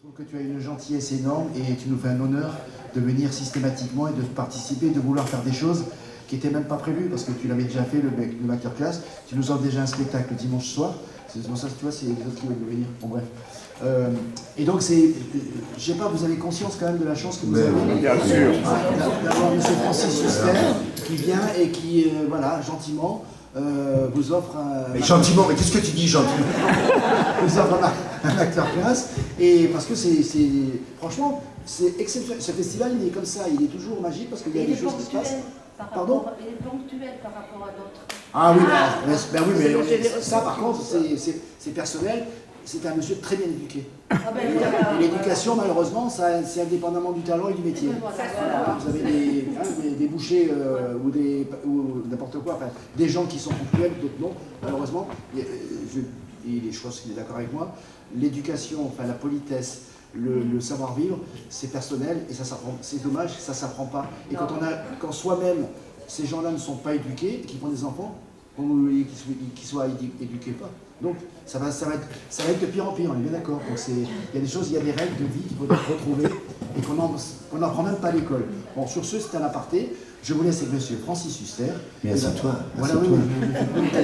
Je trouve que tu as une gentillesse énorme et tu nous fais un honneur de venir systématiquement et de participer, de vouloir faire des choses qui n'étaient même pas prévues parce que tu l'avais déjà fait, le masterclass. Tu nous offres déjà un spectacle dimanche soir. C'est pour ça que tu vois, c'est les autres qui veulent venir. Bon, bref. Et donc, je sais pas, vous avez conscience quand même de la chance que vous avez bien sûr. D'avoir M. Francis Huster qui vient et qui, voilà, gentiment, vous offre un... Mais gentiment, mais qu'est-ce que tu dis gentiment? Vous offre un masterclass, et parce que franchement, c'est exceptionnel. Ce festival, il est comme ça, il est toujours magique parce qu'il y a des choses qui se passent. Pardon? Il est ponctuel par rapport à d'autres. Ah oui, mais ça par contre, c'est personnel. C'est un monsieur très bien éduqué. Et l'éducation, malheureusement, c'est indépendamment du talent et du métier. Vous avez des bouchers ou n'importe quoi, enfin, des gens qui sont ponctuels, d'autres non, malheureusement. Je pense qu'il est d'accord avec moi. L'éducation, enfin la politesse, le savoir-vivre, c'est personnel et ça s'apprend. C'est dommage, ça s'apprend pas. Et quand soi-même, ces gens-là ne sont pas éduqués, qui font des enfants, qu'ils soient éduqués pas. Donc ça va être de pire en pire, on est bien d'accord. Donc il y a des choses, il y a des règles de vie qu'il faut retrouver et qu'on n'apprend même pas à l'école. Bon, sur ce, c'est un aparté. Je vous laisse avec monsieur Francis Huster. Mais assieds-toi, voilà, assieds-toi.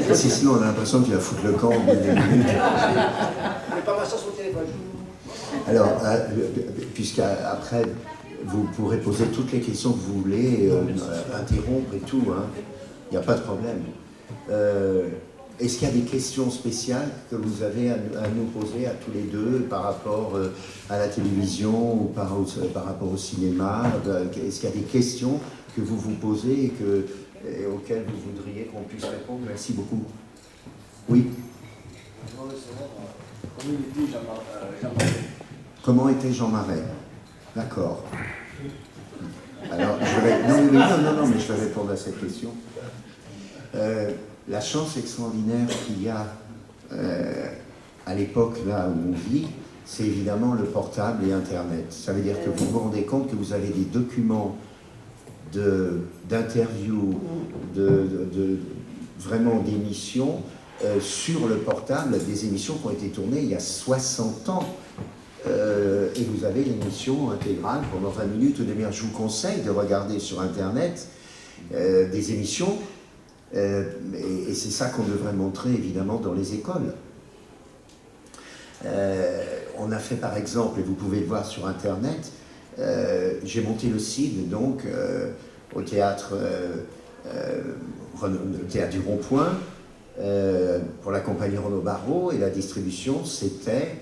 Oui. Sinon on a l'impression que tu vas foutre le camp au bout des minutes. Mais pas ma chance au téléphone. Alors, puisqu'après, vous pourrez poser toutes les questions que vous voulez, interrompre et tout, hein. Il n'y a pas de problème. Est-ce qu'il y a des questions spéciales que vous avez à nous poser à tous les deux par rapport à la télévision ou par rapport au cinéma? Est-ce qu'il y a des questions que vous vous posez et auxquelles vous voudriez qu'on puisse répondre? Merci beaucoup. Oui. Comment était Jean Marais? D'accord. Alors, non, mais je vais répondre à cette question. La chance extraordinaire qu'il y a à l'époque là où on vit, c'est évidemment le portable et Internet. Ça veut dire que vous vous rendez compte que vous avez des documents d'interviews, vraiment d'émissions sur le portable, des émissions qui ont été tournées il y a 60 ans. Et vous avez l'émission intégrale pendant 20 minutes ou demi-heure. Je vous conseille de regarder sur Internet des émissions. Et c'est ça qu'on devrait montrer évidemment dans les écoles. On a fait par exemple, et vous pouvez le voir sur Internet, j'ai monté le CID donc au théâtre du Rond-Point pour la compagnie Renaud Barrault, et la distribution c'était,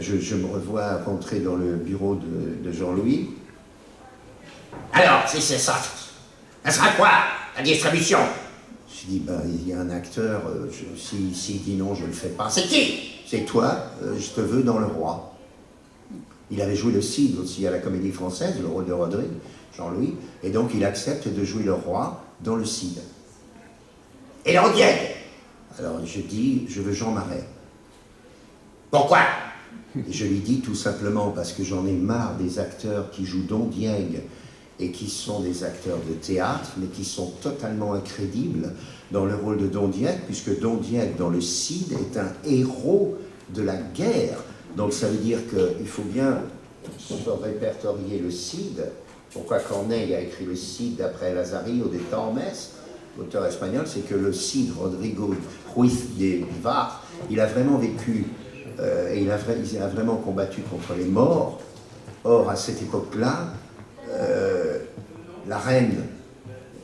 je me revois rentrer dans le bureau de Jean-Louis. Alors, si c'est ça, ça sera quoi, la distribution? Je dis, ben, il y a un acteur, s'il dit non, je ne le fais pas. C'est qui? C'est toi, je te veux dans Le Roi. Il avait joué le Cid aussi à la Comédie Française, le rôle de Rodrigue, Jean-Louis, et donc il accepte de jouer le roi dans le Cid. Et Don Diègue? Alors je dis, je veux Jean Marais. Pourquoi? Et je lui dis tout simplement parce que j'en ai marre des acteurs qui jouent Don Diègue et qui sont des acteurs de théâtre, mais qui sont totalement incrédibles dans le rôle de Don Diègue, puisque Don Diègue, dans le Cid, est un héros de la guerre. Donc ça veut dire qu'il faut bien se répertorier le Cid. Pourquoi Corneille a écrit le Cid d'après Lazarillo de Tormes, l'auteur espagnol, c'est que le Cid, Rodrigo Ruiz de Vivar, il a vraiment vécu, et il a vraiment combattu contre les morts. Or, à cette époque-là, la reine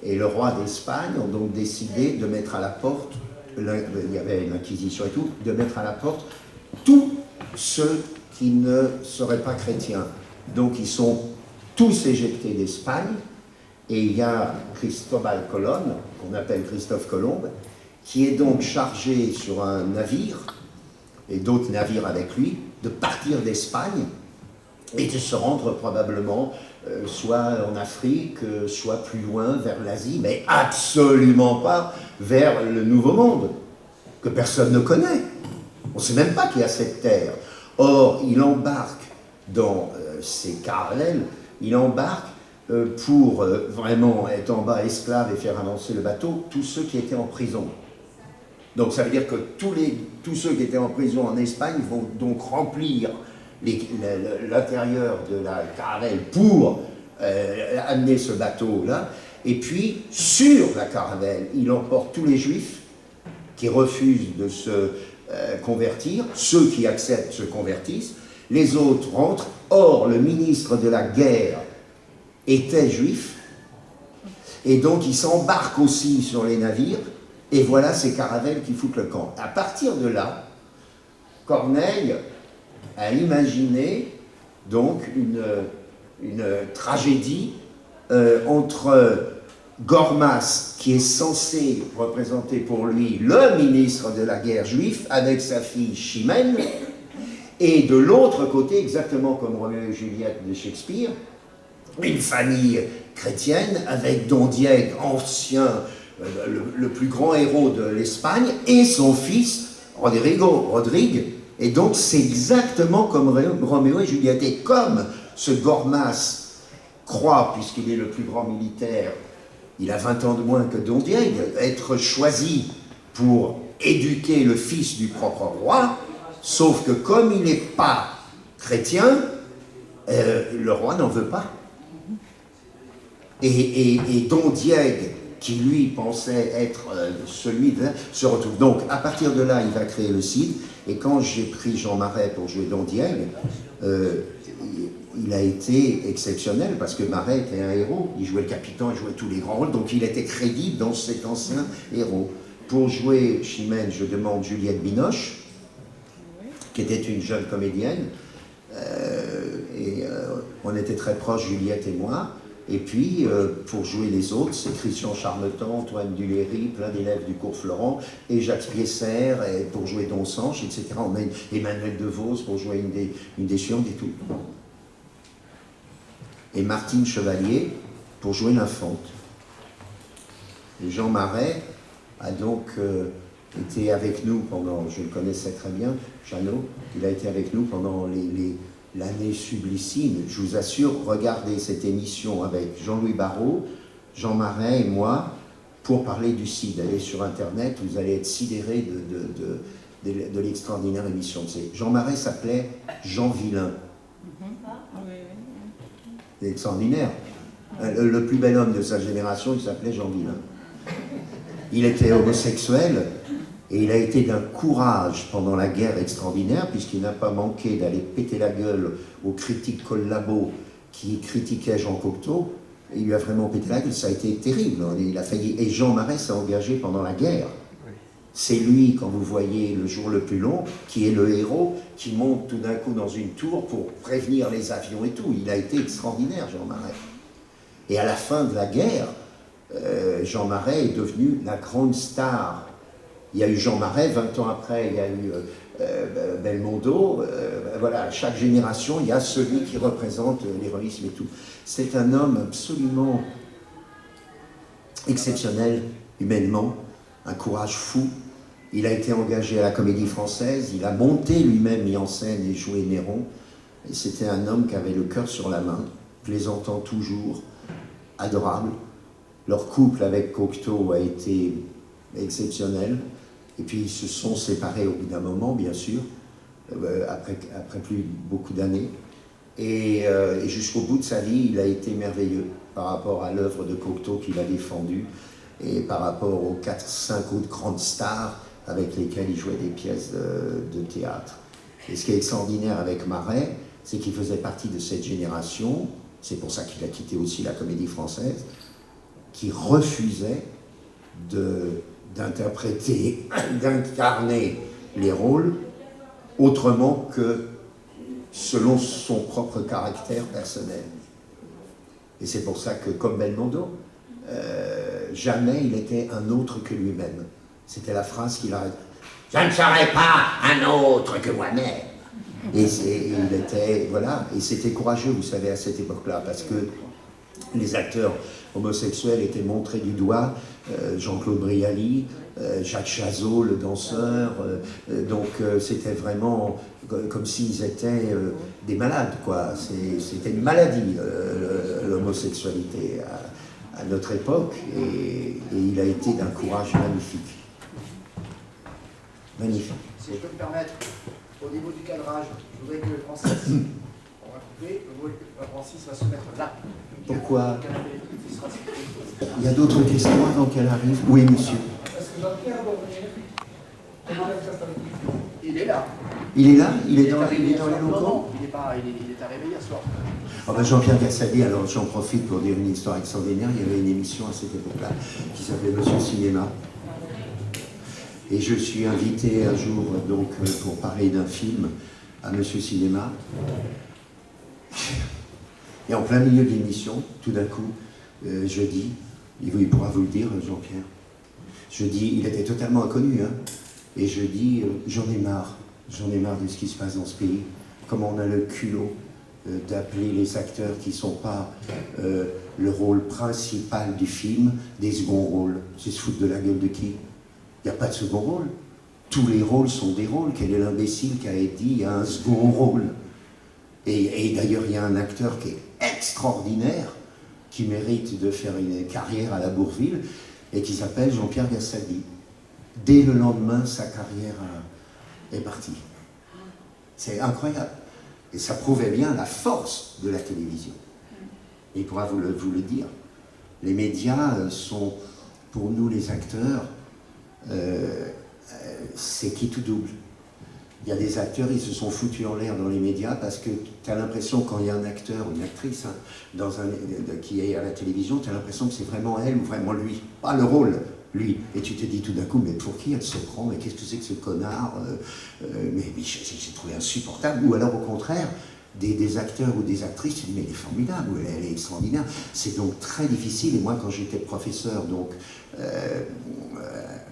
et le roi d'Espagne ont donc décidé de mettre à la porte, il y avait l'inquisition et tout, de mettre à la porte tous ceux qui ne seraient pas chrétiens. Donc ils sont tous éjectés d'Espagne, et il y a Cristobal Colón, qu'on appelle Christophe Colomb, qui est donc chargé sur un navire, et d'autres navires avec lui, de partir d'Espagne et de se rendre probablement soit en Afrique, soit plus loin vers l'Asie, mais absolument pas vers le Nouveau Monde, que personne ne connaît. On ne sait même pas qu'il y a cette terre. Or, il embarque dans ces parallèles, il embarque pour vraiment être en bas esclave et faire avancer le bateau, tous ceux qui étaient en prison. Donc ça veut dire que tous ceux qui étaient en prison en Espagne vont donc remplir l'intérieur de la caravelle pour amener ce bateau-là. Et puis, sur la caravelle, il emporte tous les juifs qui refusent de se convertir. Ceux qui acceptent se convertissent. Les autres rentrent. Or, le ministre de la guerre était juif. Et donc, il s'embarque aussi sur les navires. Et voilà ces caravelles qui foutent le camp. À partir de là, Corneille a imaginé donc une tragédie entre Gormas, qui est censé représenter pour lui le ministre de la guerre juif, avec sa fille Chimène, et de l'autre côté, exactement comme Roméo et Juliette de Shakespeare, une famille chrétienne avec Don Diego, ancien, le plus grand héros de l'Espagne, et son fils Rodrigue. Et donc c'est exactement comme Roméo et Juliette. Et comme ce Gormas croit, puisqu'il est le plus grand militaire, il a 20 ans de moins que Don Diego, être choisi pour éduquer le fils du propre roi, sauf que comme il n'est pas chrétien, le roi n'en veut pas. Et Don Diego, qui lui pensait être celui de... se retrouve. Donc, à partir de là, il va créer le Cid. Et quand j'ai pris Jean Marais pour jouer Don Diego, il a été exceptionnel, parce que Marais était un héros. Il jouait le capitaine, il jouait tous les grands rôles, donc il était crédible dans cet ancien héros. Pour jouer Chimène, je demande Juliette Binoche, qui était une jeune comédienne. On était très proches, Juliette et moi. Et puis, pour jouer les autres, c'est Christian Charmetan, Antoine Duléry, plein d'élèves du cours Florent, et Jacques Piesser, et pour jouer Don Sanche, etc. On met Emmanuel Devos pour jouer une des chiantes et tout. Et Martine Chevalier pour jouer l'Infante. Et Jean Marais a donc été avec nous pendant, je le connaissais très bien, Jeannot, il a été avec nous pendant l'année sublissime. Je vous assure, regardez cette émission avec Jean-Louis Barrault, Jean Marais et moi, pour parler du Cid. Allez sur Internet, vous allez être sidérés de l'extraordinaire émission. Jean Marais s'appelait Jean Villain. C'est extraordinaire. Le plus bel homme de sa génération, il s'appelait Jean Villain. Il était homosexuel, et il a été d'un courage pendant la guerre extraordinaire, puisqu'il n'a pas manqué d'aller péter la gueule aux critiques collabos qui critiquaient Jean Cocteau. Il lui a vraiment pété la gueule, ça a été terrible. Il a failli. Et Jean Marais s'est engagé pendant la guerre. C'est lui, quand vous voyez Le jour le plus long, qui est le héros, qui monte tout d'un coup dans une tour pour prévenir les avions et tout. Il a été extraordinaire, Jean Marais. Et à la fin de la guerre, Jean Marais est devenu la grande star. Il y a eu Jean Marais, 20 ans après, il y a eu Belmondo. Voilà, à chaque génération, il y a celui qui représente l'héroïsme et tout. C'est un homme absolument exceptionnel, humainement, un courage fou. Il a été engagé à la Comédie Française, il a monté lui-même, mis en scène et joué Néron. Et c'était un homme qui avait le cœur sur la main, plaisantant toujours, adorable. Leur couple avec Cocteau a été exceptionnel. Et puis ils se sont séparés au bout d'un moment, bien sûr, après plus beaucoup d'années. Et jusqu'au bout de sa vie, il a été merveilleux par rapport à l'œuvre de Cocteau qu'il a défendue et par rapport aux 4-5 autres grandes stars avec lesquelles il jouait des pièces de théâtre. Et ce qui est extraordinaire avec Marais, c'est qu'il faisait partie de cette génération, c'est pour ça qu'il a quitté aussi la Comédie Française, qui refusait d'interpréter, d'incarner les rôles autrement que selon son propre caractère personnel. Et c'est pour ça que, comme Belmondo, jamais il était un autre que lui-même. C'était la phrase qu'il arrête. « Je ne serai pas un autre que moi-même ». Et il était, voilà, et c'était courageux, vous savez, à cette époque-là, parce que les acteurs homosexuels étaient montrés du doigt, Jean-Claude Brialy, Jacques Chazot, le danseur, donc c'était vraiment comme s'ils étaient des malades, quoi. C'était une maladie, l'homosexualité à notre époque, et il a été d'un courage magnifique. Magnifique. Si je peux me permettre, au niveau du cadrage, je voudrais que Francis, on va couper, Francis va se mettre là. Pourquoi? Il y a d'autres questions avant qu'elle arrive? Oui, monsieur. Est-ce que Jean-Pierre doit venir? Il est là. Il est là? Il est dans les Non, locaux? non, il est arrivé hier soir. Ah ben Jean-Pierre Gassadi, alors j'en profite pour dire une histoire extraordinaire. Il y avait une émission à cette époque-là qui s'appelait Monsieur Cinéma. Et je suis invité un jour donc pour parler d'un film à Monsieur Cinéma. Et en plein milieu de l'émission, tout d'un coup, je dis, il pourra vous le dire, Jean-Pierre, je dis, il était totalement inconnu, hein, et je dis, j'en ai marre de ce qui se passe dans ce pays, comment on a le culot d'appeler les acteurs qui ne sont pas le rôle principal du film, des seconds rôles. C'est se foutre de la gueule de qui? Il n'y a pas de second rôle. Tous les rôles sont des rôles. Quel est l'imbécile qui a dit il y a un second rôle? Et d'ailleurs, il y a un acteur qui est extraordinaire, qui mérite de faire une carrière à la Bourville, et qui s'appelle Jean-Pierre Gassadi. Dès le lendemain, sa carrière est partie. C'est incroyable. Et ça prouvait bien la force de la télévision. Et il pourra vous le dire. Les médias sont, pour nous les acteurs, c'est qui tout double. Il y a des acteurs, ils se sont foutus en l'air dans les médias parce que tu as l'impression, quand il y a un acteur ou une actrice qui est à la télévision, tu as l'impression que c'est vraiment elle ou vraiment lui. Pas le rôle, lui. Et tu te dis tout d'un coup, mais pour qui elle se prend? Mais qu'est-ce que c'est que ce connard? Mais j'ai trouvé insupportable. Ou alors au contraire, des acteurs ou des actrices, tu te dis, mais elle est formidable, ou elle est extraordinaire. C'est donc très difficile. Et moi, quand j'étais professeur, donc,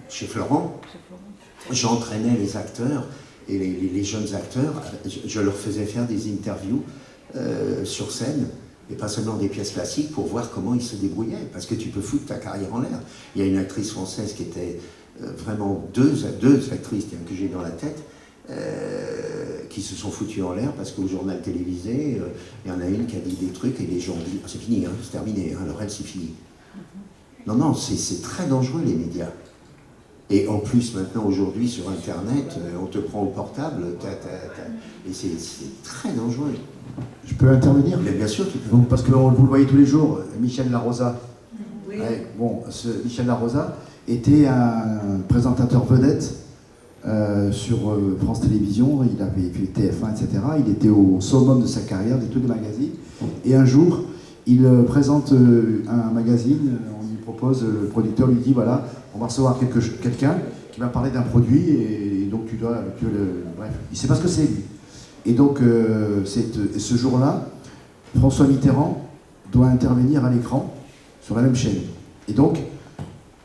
chez Florent, j'entraînais les acteurs et les jeunes acteurs, je leur faisais faire des interviews sur scène, et pas seulement des pièces classiques, pour voir comment ils se débrouillaient, parce que tu peux foutre ta carrière en l'air. Il y a une actrice française qui était vraiment deux actrices que j'ai dans la tête, qui se sont foutues en l'air, parce qu'au journal télévisé, il y en a une qui a dit des trucs, et les gens disent, ah, c'est fini, hein, c'est terminé, hein, alors elle, c'est fini. Non, c'est très dangereux, les médias. Et en plus, maintenant, aujourd'hui, sur Internet, on te prend au portable, et c'est très dangereux. Je peux intervenir? Mais bien sûr, tu peux. Donc, parce que vous le voyez tous les jours, Michel Larosa. Oui. Ouais, bon, Michel Larosa était un présentateur vedette sur France Télévisions. Il avait fait TF1, etc. Il était au summum de sa carrière, de tous les magazines. Et un jour, il présente un magazine, on lui propose, le producteur lui dit, voilà, on va recevoir quelqu'un qui va parler d'un produit, et donc tu dois bref, il ne sait pas ce que c'est, lui. Et donc, ce jour-là, François Mitterrand doit intervenir à l'écran sur la même chaîne. Et donc,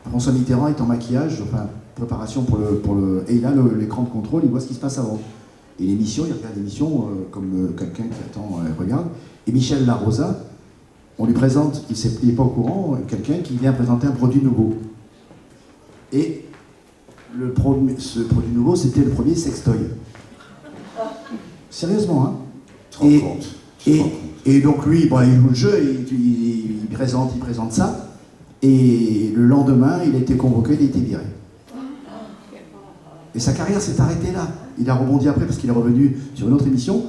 François Mitterrand est en maquillage, enfin, préparation pour le... Et il a l'écran de contrôle, il voit ce qui se passe avant. Et l'émission, il regarde l'émission comme quelqu'un qui attend, regarde. Et Michel Larosa, on lui présente, il n'est pas au courant, quelqu'un qui vient présenter un produit nouveau. Et ce produit nouveau, c'était le premier sextoy. Sérieusement, hein. Et donc lui, bon, il joue le jeu, il présente ça, et le lendemain, il a été convoqué, il a été viré. Et sa carrière s'est arrêtée là. Il a rebondi après parce qu'il est revenu sur une autre émission.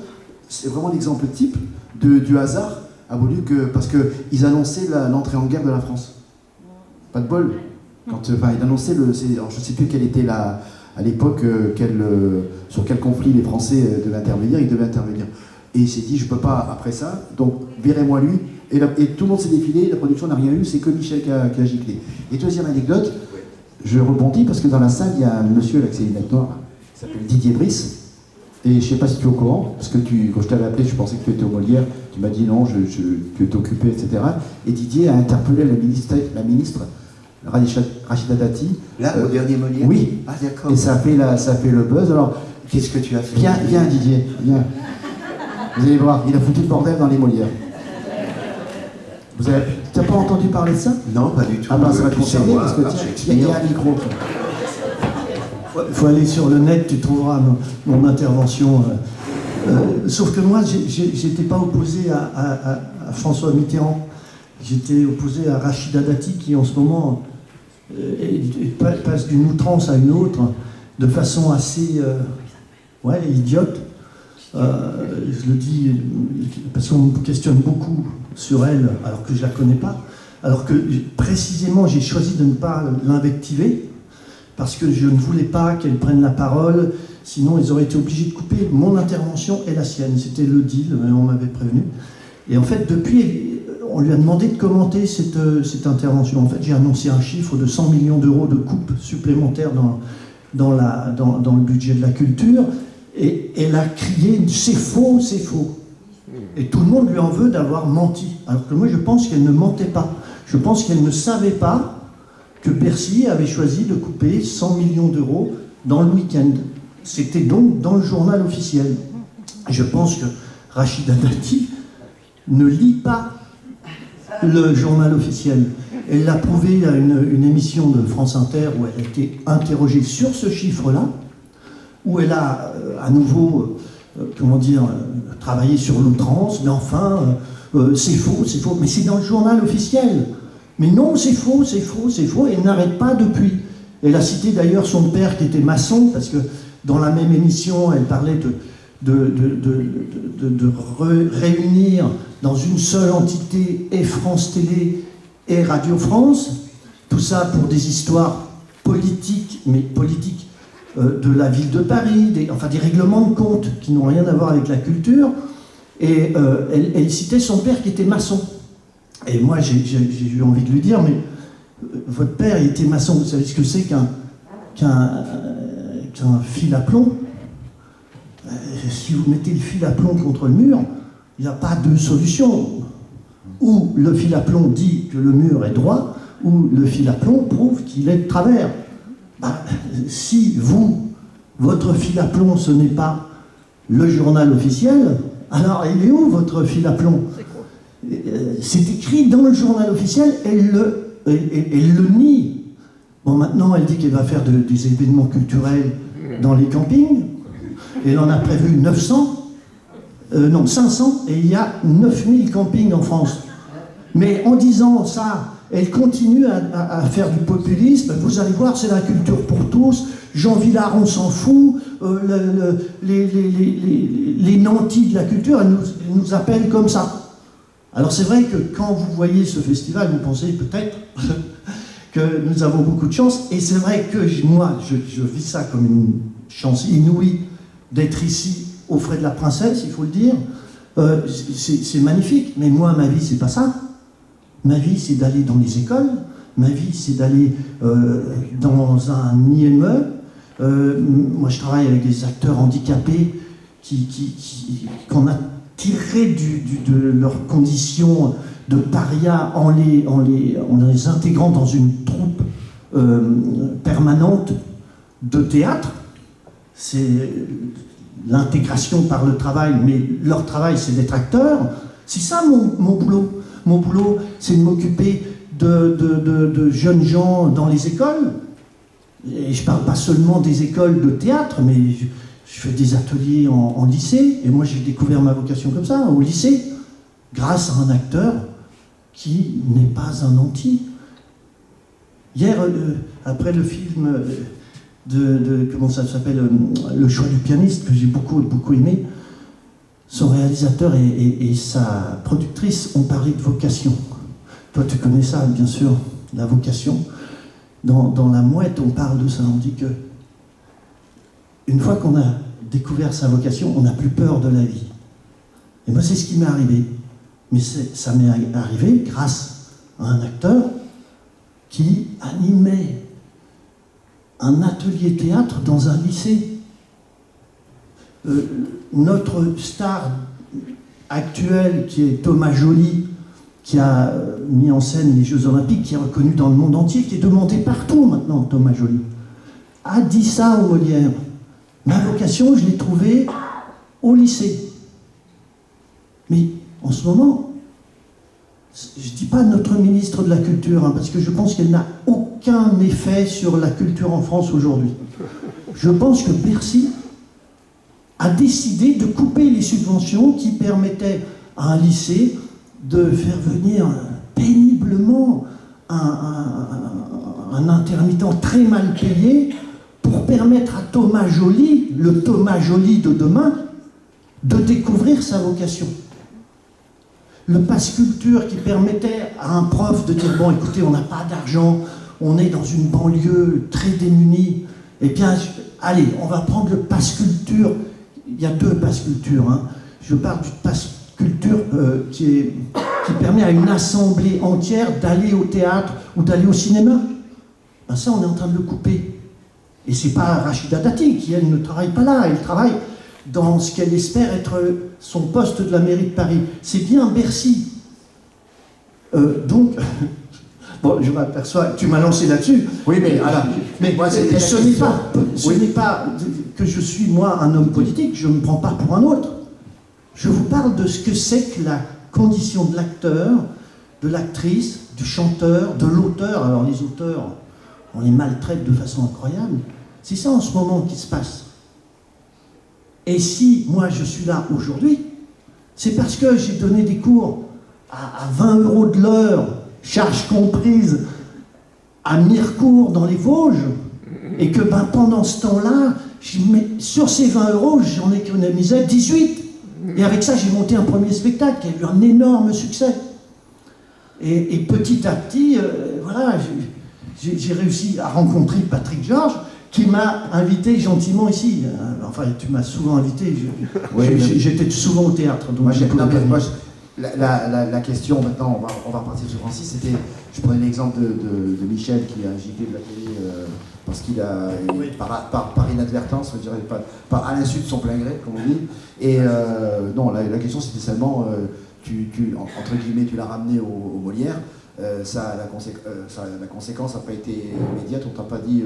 C'est vraiment l'exemple type du hasard a voulu que... Parce qu'ils annonçaient l'entrée en guerre de la France. Pas de bol. Il annonçait alors je ne sais plus quelle était à l'époque, sur quel conflit les Français devaient intervenir, il devait intervenir. Et il s'est dit, je ne peux pas après ça, donc virez-moi lui. Et tout le monde s'est défilé, la production n'a rien eu, c'est que Michel qui a giclé. Et deuxième anecdote, je rebondis parce que dans la salle, il y a un monsieur avec ses lunettes noires, qui s'appelle Didier Brice. Et je ne sais pas si tu es au courant, parce que quand je t'avais appelé, je pensais que tu étais au Molière, tu m'as dit non, tu étais occupé, etc. Et Didier a interpellé la ministre Rachida Dati. Là, au dernier Molière? Oui. Ah, d'accord. Et ça a fait le buzz. Alors, qu'est-ce que tu as fait? Viens Didier, viens. Vous allez voir, il a foutu le bordel dans les Molières. Tu n'as pas entendu parler de ça? Non, pas du tout. Ah ben, ça va te concerner, parce que il y a un micro. Il faut aller sur le net, tu trouveras mon intervention. Sauf que moi, j'étais pas opposé à François Mitterrand. J'étais opposé à Rachida Dati, qui en ce moment passe d'une outrance à une autre de façon assez Ouais, idiote. Je le dis parce qu'on me questionne beaucoup sur elle, alors que je ne la connais pas. Alors que précisément, j'ai choisi de ne pas l'invectiver, parce que je ne voulais pas qu'elle prenne la parole, sinon ils auraient été obligés de couper mon intervention et la sienne. C'était le deal, on m'avait prévenu. Et en fait, depuis, on lui a demandé de commenter cette intervention. En fait, j'ai annoncé un chiffre de 100 millions d'euros de coupes supplémentaires dans le budget de la culture, et elle a crié « c'est faux, c'est faux ». Et tout le monde lui en veut d'avoir menti. Alors que moi, je pense qu'elle ne mentait pas. Je pense qu'elle ne savait pas que Bercy avait choisi de couper 100 millions d'euros dans le week-end. C'était donc dans le journal officiel. Je pense que Rachida Dati ne lit pas le journal officiel. Elle l'a prouvé à une émission de France Inter où elle a été interrogée sur ce chiffre-là, où elle a à nouveau, travaillé sur l'outrance, mais enfin, c'est faux, mais c'est dans le journal officiel. Mais non, c'est faux, et elle n'arrête pas depuis. Elle a cité d'ailleurs son père qui était maçon, parce que dans la même émission, elle parlait de réunir dans une seule entité et France Télé et Radio France, tout ça pour des histoires politiques, de la ville de Paris, des règlements de compte qui n'ont rien à voir avec la culture. Et elle citait son père qui était maçon. Et moi, j'ai eu envie de lui dire, mais votre père il était maçon, vous savez ce que c'est qu'un fil à plomb? Si vous mettez le fil à plomb contre le mur, il n'y a pas de solution. Ou le fil à plomb dit que le mur est droit, ou le fil à plomb prouve qu'il est de travers. Si votre fil à plomb, ce n'est pas le journal officiel, alors il est où votre fil à plomb? C'est écrit dans le journal officiel, elle le nie. Bon, maintenant, elle dit qu'elle va faire des événements culturels dans les campings. Elle en a prévu 500, et il y a 9000 campings en France. Mais en disant ça, elle continue à faire du populisme. Vous allez voir, c'est la culture pour tous. Jean Villard, on s'en fout. Les nantis de la culture, elle nous appelle comme ça. Alors c'est vrai que quand vous voyez ce festival, vous pensez peut-être que nous avons beaucoup de chance. Et c'est vrai que moi, je vis ça comme une chance inouïe d'être ici aux frais de la princesse, il faut le dire. C'est magnifique. Mais moi, ma vie, c'est pas ça. Ma vie, c'est d'aller dans les écoles. Ma vie, c'est d'aller dans un IME. Moi, je travaille avec des acteurs handicapés qu'on a tirés de leurs conditions de paria en les intégrant dans une troupe permanente de théâtre. C'est l'intégration par le travail, mais leur travail, c'est d'être acteur. C'est ça mon boulot. Mon boulot, c'est de m'occuper de jeunes gens dans les écoles. Et je ne parle pas seulement des écoles de théâtre, mais je fais des ateliers en lycée. Et moi, j'ai découvert ma vocation comme ça, au lycée, grâce à un acteur qui n'est pas un anti. Hier, après le film comment ça s'appelle, Le choix du pianiste, que j'ai beaucoup aimé, son réalisateur et sa productrice ont parlé de vocation. Toi, tu connais ça, bien sûr, la vocation. Dans La Mouette, on parle de ça. On dit que une fois qu'on a découvert sa vocation, on n'a plus peur de la vie. Et moi, c'est ce qui m'est arrivé. Mais ça m'est arrivé grâce à un acteur qui animait un atelier théâtre dans un lycée. Notre star actuel, qui est Thomas Joly, qui a mis en scène les Jeux Olympiques, qui est reconnu dans le monde entier, qui est demandé partout maintenant, Thomas Joly, a dit ça au Molière. Ma vocation, je l'ai trouvée au lycée. Mais en ce moment, je ne dis pas notre ministre de la Culture, parce que je pense qu'elle n'a aucun effet sur la culture en France aujourd'hui. Je pense que Bercy a décidé de couper les subventions qui permettaient à un lycée de faire venir péniblement un intermittent très mal payé pour permettre à Thomas Joly, le Thomas Joly de demain, de découvrir sa vocation. Le pass culture qui permettait à un prof de dire, bon écoutez, on n'a pas d'argent, on est dans une banlieue très démunie, eh bien, allez, on va prendre le pass culture. Il y a 2 pass culture, hein. Je parle du pass culture qui permet à une assemblée entière d'aller au théâtre ou d'aller au cinéma. Ben ça, on est en train de le couper. Et c'est pas Rachida Dati qui, elle, ne travaille pas là, elle travaille dans ce qu'elle espère être son poste de la mairie de Paris. C'est bien Bercy. Donc, bon, je m'aperçois, tu m'as lancé là-dessus. Oui, mais alors, mais moi, c'était la ce n'est pas que je suis, moi, un homme politique, je ne me prends pas pour un autre. Je vous parle de ce que c'est que la condition de l'acteur, de l'actrice, du chanteur, de l'auteur. Alors les auteurs, on les maltraite de façon incroyable. C'est ça en ce moment qui se passe. Et si moi je suis là aujourd'hui, c'est parce que j'ai donné des cours à 20 € de l'heure, charge comprise, à Mirecourt dans les Vosges, et que ben, pendant ce temps-là, sur ces 20 €, j'en économisais 18. Et avec ça, j'ai monté un premier spectacle qui a eu un énorme succès. Et petit à petit, voilà, j'ai réussi à rencontrer Patrick Georges, qui m'a invité gentiment ici. Enfin, tu m'as souvent invité. J'étais souvent au théâtre. Donc la question, maintenant, on va repartir sur Francis, c'était, je prenais l'exemple de Michel qui a giflé de la télé parce qu'il a, par inadvertance, je dirais, par à l'insu de son plein gré, comme on dit. Et non, la question c'était seulement, entre guillemets, tu l'as ramené au Molière. La conséquence n'a pas été immédiate, on t'a pas dit...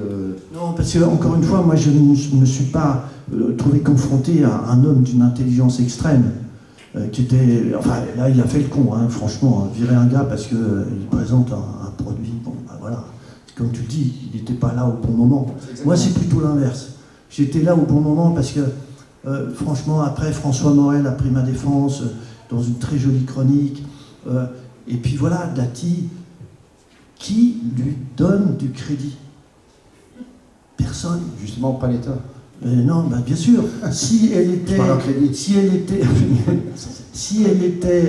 Non, parce que, encore une fois, moi je ne me suis pas trouvé confronté à un homme d'une intelligence extrême, qui était... Enfin, là, il a fait le con, hein, franchement, virer un gars parce qu'il présente un produit, bon, ben voilà, comme tu le dis, il n'était pas là au bon moment. Moi, c'est plutôt l'inverse. J'étais là au bon moment parce que, franchement, après, François Morel a pris ma défense dans une très jolie chronique. Et puis voilà, Dati, qui lui donne du crédit? Personne. Justement, pas l'État. Non, bah bien sûr. Si elle était,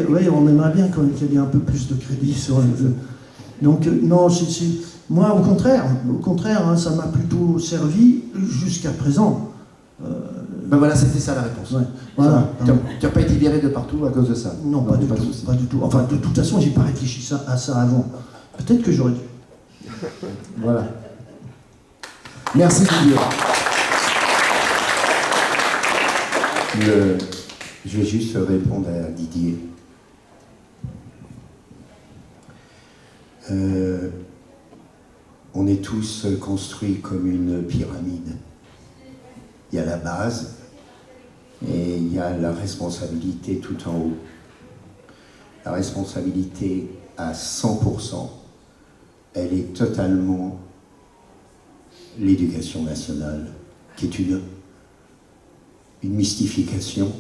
oui, on aimerait bien qu'il y ait un peu plus de crédit sur le jeu. Donc non, moi au contraire, hein, ça m'a plutôt servi jusqu'à présent. Ben voilà, c'était ça la réponse. Ouais, voilà. Tu n'as pas été viré de partout à cause de ça? Non, pas du tout. Enfin, de toute façon, j'ai pas réfléchi à ça avant. Peut-être que j'aurais dû. Voilà. Merci Didier. Je vais juste répondre à Didier. On est tous construits comme une pyramide. Il y a la base et il y a la responsabilité tout en haut. La responsabilité à 100%, elle est totalement l'éducation nationale, qui est une mystification.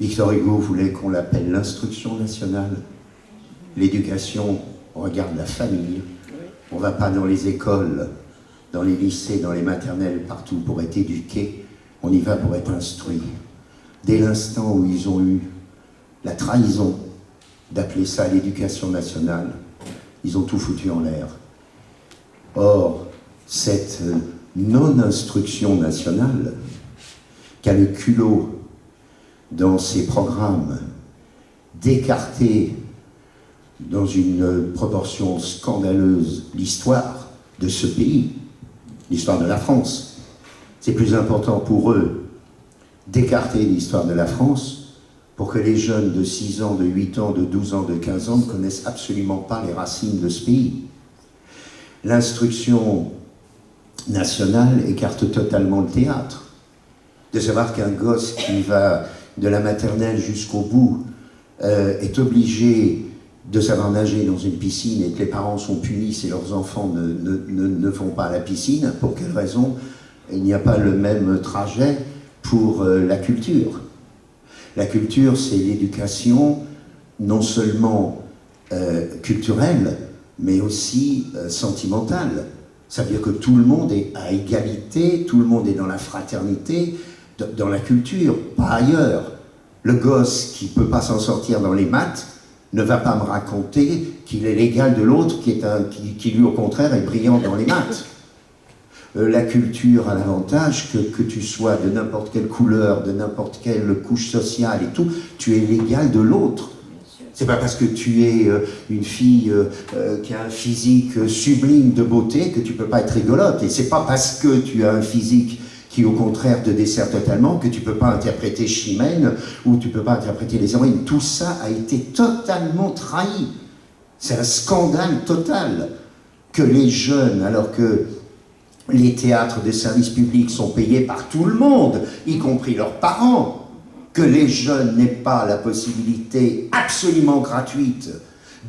Victor Hugo voulait qu'on l'appelle l'instruction nationale. L'éducation, on regarde la famille, on ne va pas dans les écoles, dans les lycées, dans les maternelles, partout pour être éduqué, on y va pour être instruit. Dès l'instant où ils ont eu la trahison d'appeler ça l'éducation nationale, ils ont tout foutu en l'air. Or, cette non-instruction nationale, qu'a le culot dans ses programmes d'écarter dans une proportion scandaleuse l'histoire de ce pays, l'histoire de la France. C'est plus important pour eux d'écarter l'histoire de la France pour que les jeunes de 6 ans, de 8 ans, de 12 ans, de 15 ans ne connaissent absolument pas les racines de ce pays. L'instruction nationale écarte totalement le théâtre. De savoir qu'un gosse qui va de la maternelle jusqu'au bout est obligé de savoir nager dans une piscine et que les parents sont punis si leurs enfants ne vont pas à la piscine. Pour quelle raison? Il n'y a pas le même trajet pour la culture. La culture, c'est l'éducation non seulement culturelle, mais aussi sentimentale. Ça veut dire que tout le monde est à égalité, tout le monde est dans la fraternité, dans la culture, pas ailleurs. Le gosse qui ne peut pas s'en sortir dans les maths ne va pas me raconter qu'il est l'égal de l'autre qui lui au contraire est brillant dans les maths. La culture a l'avantage que tu sois de n'importe quelle couleur, de n'importe quelle couche sociale et tout, tu es l'égal de l'autre. C'est pas parce que tu es une fille qui a un physique sublime de beauté que tu peux pas être rigolote. Et c'est pas parce que tu as un physique qui au contraire te dessert totalement que tu peux pas interpréter Chimène ou tu peux pas interpréter les héroïnes. Tout ça a été totalement trahi. C'est un scandale total que les jeunes, alors que les théâtres de service public sont payés par tout le monde, y compris leurs parents, que les jeunes n'aient pas la possibilité absolument gratuite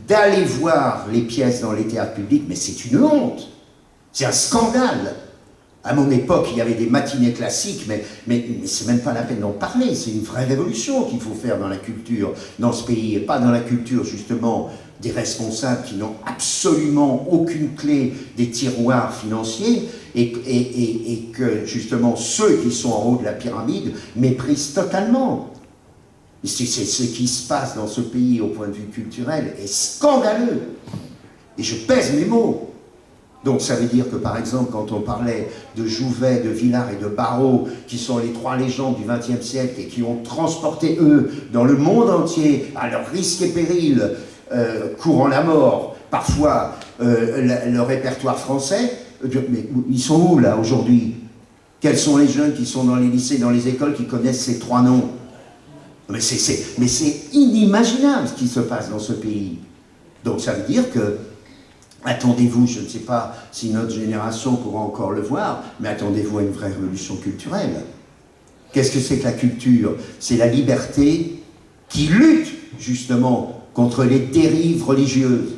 d'aller voir les pièces dans les théâtres publics, mais c'est une honte, c'est un scandale. À mon époque, il y avait des matinées classiques, mais c'est même pas la peine d'en parler, c'est une vraie révolution qu'il faut faire dans la culture, dans ce pays, et pas dans la culture, justement, des responsables qui n'ont absolument aucune clé des tiroirs financiers, et que, justement, ceux qui sont en haut de la pyramide méprisent totalement. C'est ce qui se passe dans ce pays, au point de vue culturel, est scandaleux. Et je pèse mes mots. Donc ça veut dire que, par exemple, quand on parlait de Jouvet, de Villars et de Barrault, qui sont les trois légendes du XXe siècle et qui ont transporté, eux, dans le monde entier, à leur risque et péril, courant la mort, parfois le répertoire français, mais ils sont où, là, aujourd'hui? Quels sont les jeunes qui sont dans les lycées, dans les écoles, qui connaissent ces trois noms? Mais c'est inimaginable ce qui se passe dans ce pays. Donc ça veut dire que attendez-vous, je ne sais pas si notre génération pourra encore le voir, mais attendez-vous à une vraie révolution culturelle. Qu'est-ce que c'est que la culture? C'est la liberté qui lutte, justement, contre les dérives religieuses.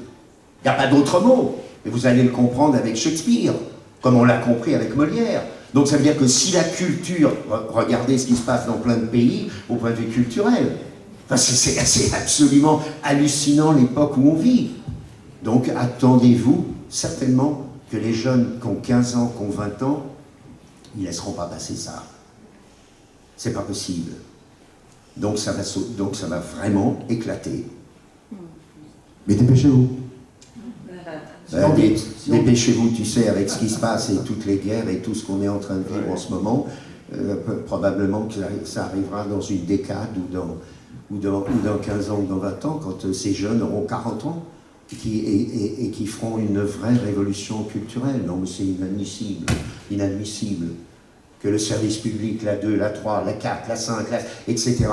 Il n'y a pas d'autre mot, mais vous allez le comprendre avec Shakespeare, comme on l'a compris avec Molière. Donc ça veut dire que si la culture, regardez ce qui se passe dans plein de pays, au point de vue culturel, enfin, c'est absolument hallucinant l'époque où on vit. Donc attendez-vous certainement que les jeunes qui ont 15 ans, qui ont 20 ans, ils ne laisseront pas passer ça. C'est pas possible. Donc ça va vraiment éclater. Mais dépêchez-vous. Dépêchez-vous, tu sais, avec ce qui se passe et toutes les guerres et tout ce qu'on est en train de vivre en ce moment, probablement que ça arrivera dans une décade ou dans 15 ans ou dans 20 ans, quand ces jeunes auront 40 ans. Et qui feront une vraie révolution culturelle. Non, mais c'est inadmissible, inadmissible que le service public, la 2, la 3, la 4, la 5, etc.,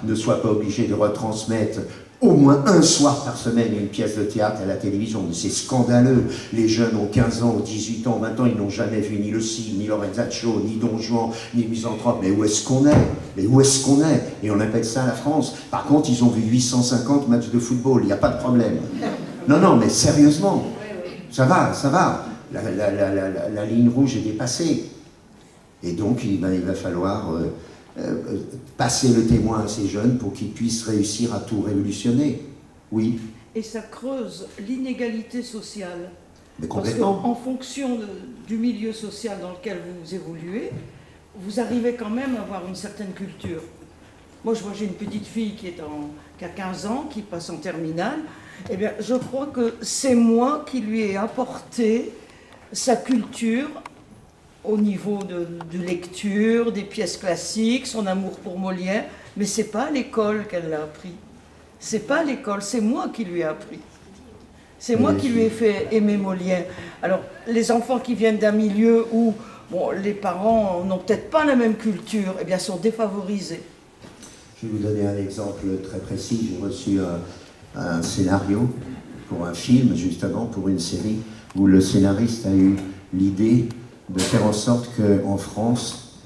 ne soit pas obligé de retransmettre au moins un soir par semaine une pièce de théâtre à la télévision. Mais c'est scandaleux. Les jeunes ont 15 ans, 18 ans, 20 ans, ils n'ont jamais vu ni Le Cid, ni Lorenzaccio, ni Don Juan, ni Misanthrope. Mais où est-ce qu'on est? Mais où est-ce qu'on est? Et on appelle ça la France. Par contre, ils ont vu 850 matchs de football, il n'y a pas de problème. Non, mais sérieusement, ça va. La ligne rouge est dépassée. Et donc, il va falloir passer le témoin à ces jeunes pour qu'ils puissent réussir à tout révolutionner. Oui. Et ça creuse l'inégalité sociale. Mais parce qu'en fonction du milieu social dans lequel vous évoluez, vous arrivez quand même à avoir une certaine culture. Moi, j'ai une petite fille qui a 15 ans, qui passe en terminale. Eh bien, je crois que c'est moi qui lui ai apporté sa culture au niveau de lecture, des pièces classiques, son amour pour Molière, mais c'est pas à l'école qu'elle l'a appris. C'est pas à l'école, c'est moi qui lui ai appris. C'est moi qui lui ai fait aimer Molière. Alors, les enfants qui viennent d'un milieu où les parents n'ont peut-être pas la même culture, eh bien, sont défavorisés. Je vais vous donner un exemple très précis. J'ai reçu un scénario pour un film, justement, pour une série, où le scénariste a eu l'idée de faire en sorte qu'en France,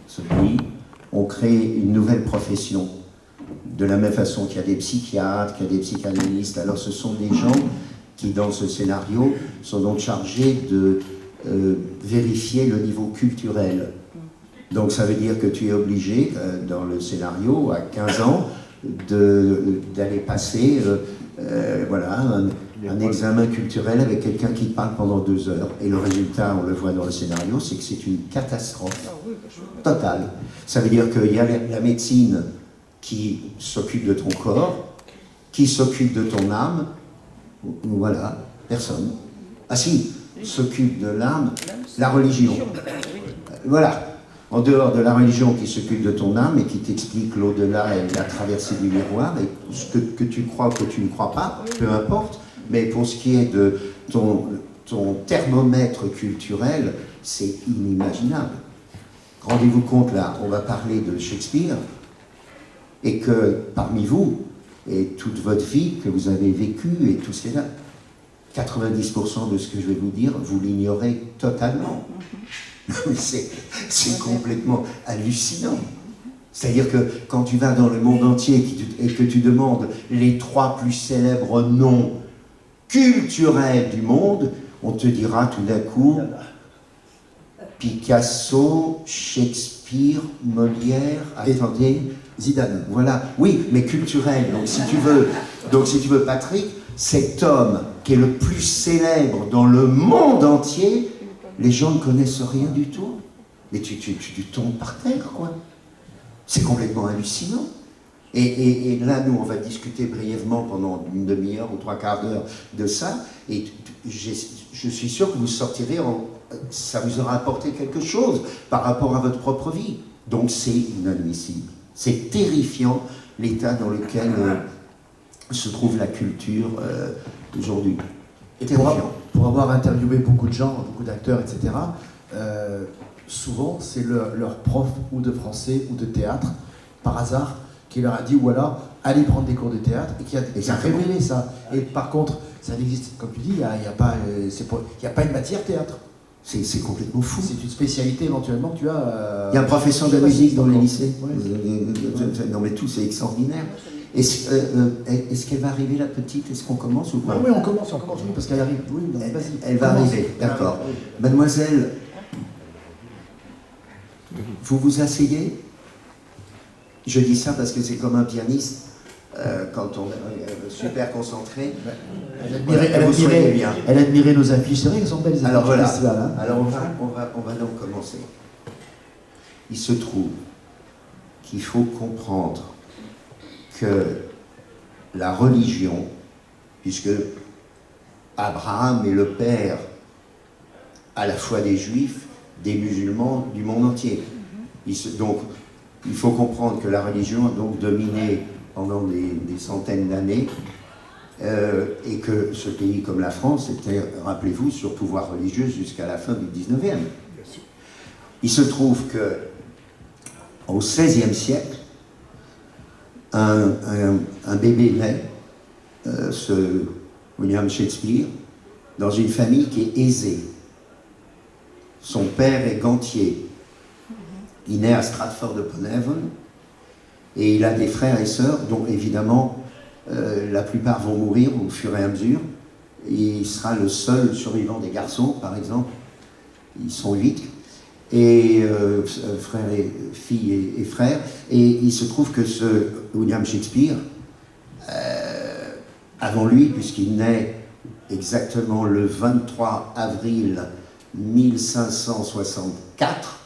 ce pays, on crée une nouvelle profession. De la même façon qu'il y a des psychiatres, qu'il y a des psychanalystes. Alors ce sont des gens qui, dans ce scénario, sont donc chargés de vérifier le niveau culturel. Donc ça veut dire que tu es obligé, dans le scénario, à 15 ans, d'aller passer un examen culturel avec quelqu'un qui parle pendant 2 heures. Et le résultat, on le voit dans le scénario, c'est que c'est une catastrophe totale. Ça veut dire qu'il y a la médecine qui s'occupe de ton corps, qui s'occupe de ton âme. Voilà, personne. Ah si, s'occupe de l'âme, la religion. Voilà. En dehors de la religion qui s'occupe de ton âme et qui t'explique l'au-delà et la traversée du miroir, et ce que tu crois ou que tu ne crois pas, peu importe, mais pour ce qui est de ton thermomètre culturel, c'est inimaginable. Rendez-vous compte, là, on va parler de Shakespeare, et que parmi vous, et toute votre vie que vous avez vécue, et tout cela, 90% de ce que je vais vous dire, vous l'ignorez totalement. C'est complètement hallucinant. C'est-à-dire que quand tu vas dans le monde entier et que tu demandes les 3 plus célèbres noms culturels du monde, on te dira tout d'un coup Picasso, Shakespeare, Molière, attendez, Zidane. Voilà, oui, mais culturel. Donc si tu veux, Patrick, cet homme qui est le plus célèbre dans le monde entier, les gens ne connaissent rien du tout. Mais tu tombes par terre, quoi. C'est complètement hallucinant. Et là, nous, on va discuter brièvement pendant une demi-heure ou 3/4 d'heure de ça. Et je suis sûr que vous sortirez, ça vous aura apporté quelque chose par rapport à votre propre vie. Donc c'est inadmissible. C'est terrifiant l'état dans lequel se trouve la culture aujourd'hui. Pour avoir interviewé beaucoup de gens, beaucoup d'acteurs, etc., souvent c'est leur prof ou de français ou de théâtre, par hasard, qui leur a dit, voilà, allez prendre des cours de théâtre, et qui a révélé ça. Et par contre, ça n'existe, comme tu dis, il n'y a pas une matière théâtre. C'est complètement fou. C'est une spécialité éventuellement que tu as... Il y a un professeur de musique dans les lycées. Non mais tout, c'est extraordinaire. Est-ce qu'elle va arriver, la petite? Est-ce qu'on commence ou pas? Oui, on commence, parce qu'elle arrive. Oui, vas-y. Elle va arriver, d'accord. Mademoiselle, vous vous asseyez? Je dis ça parce que c'est comme un pianiste, quand on est super concentré. Elle admirait nos affiches, c'est vrai qu'elles sont belles. Alors voilà, hein. alors on va donc commencer. Il se trouve qu'il faut comprendre que la religion, puisque Abraham est le père à la fois des Juifs, des musulmans, du monde entier. Donc, il faut comprendre que la religion a donc dominé pendant des centaines d'années et que ce pays comme la France était, rappelez-vous, sur pouvoir religieux jusqu'à la fin du 19e. Il se trouve que au XVIe siècle, un bébé naît, ce William Shakespeare, dans une famille qui est aisée. Son père est gantier. Il naît à Stratford-upon-Avon et il a des frères et sœurs dont évidemment la plupart vont mourir au fur et à mesure. Il sera le seul survivant des garçons, par exemple. Ils sont 8. Et frères et filles et frères. Et il se trouve que ce William Shakespeare, avant lui, puisqu'il naît exactement le 23 avril 1564,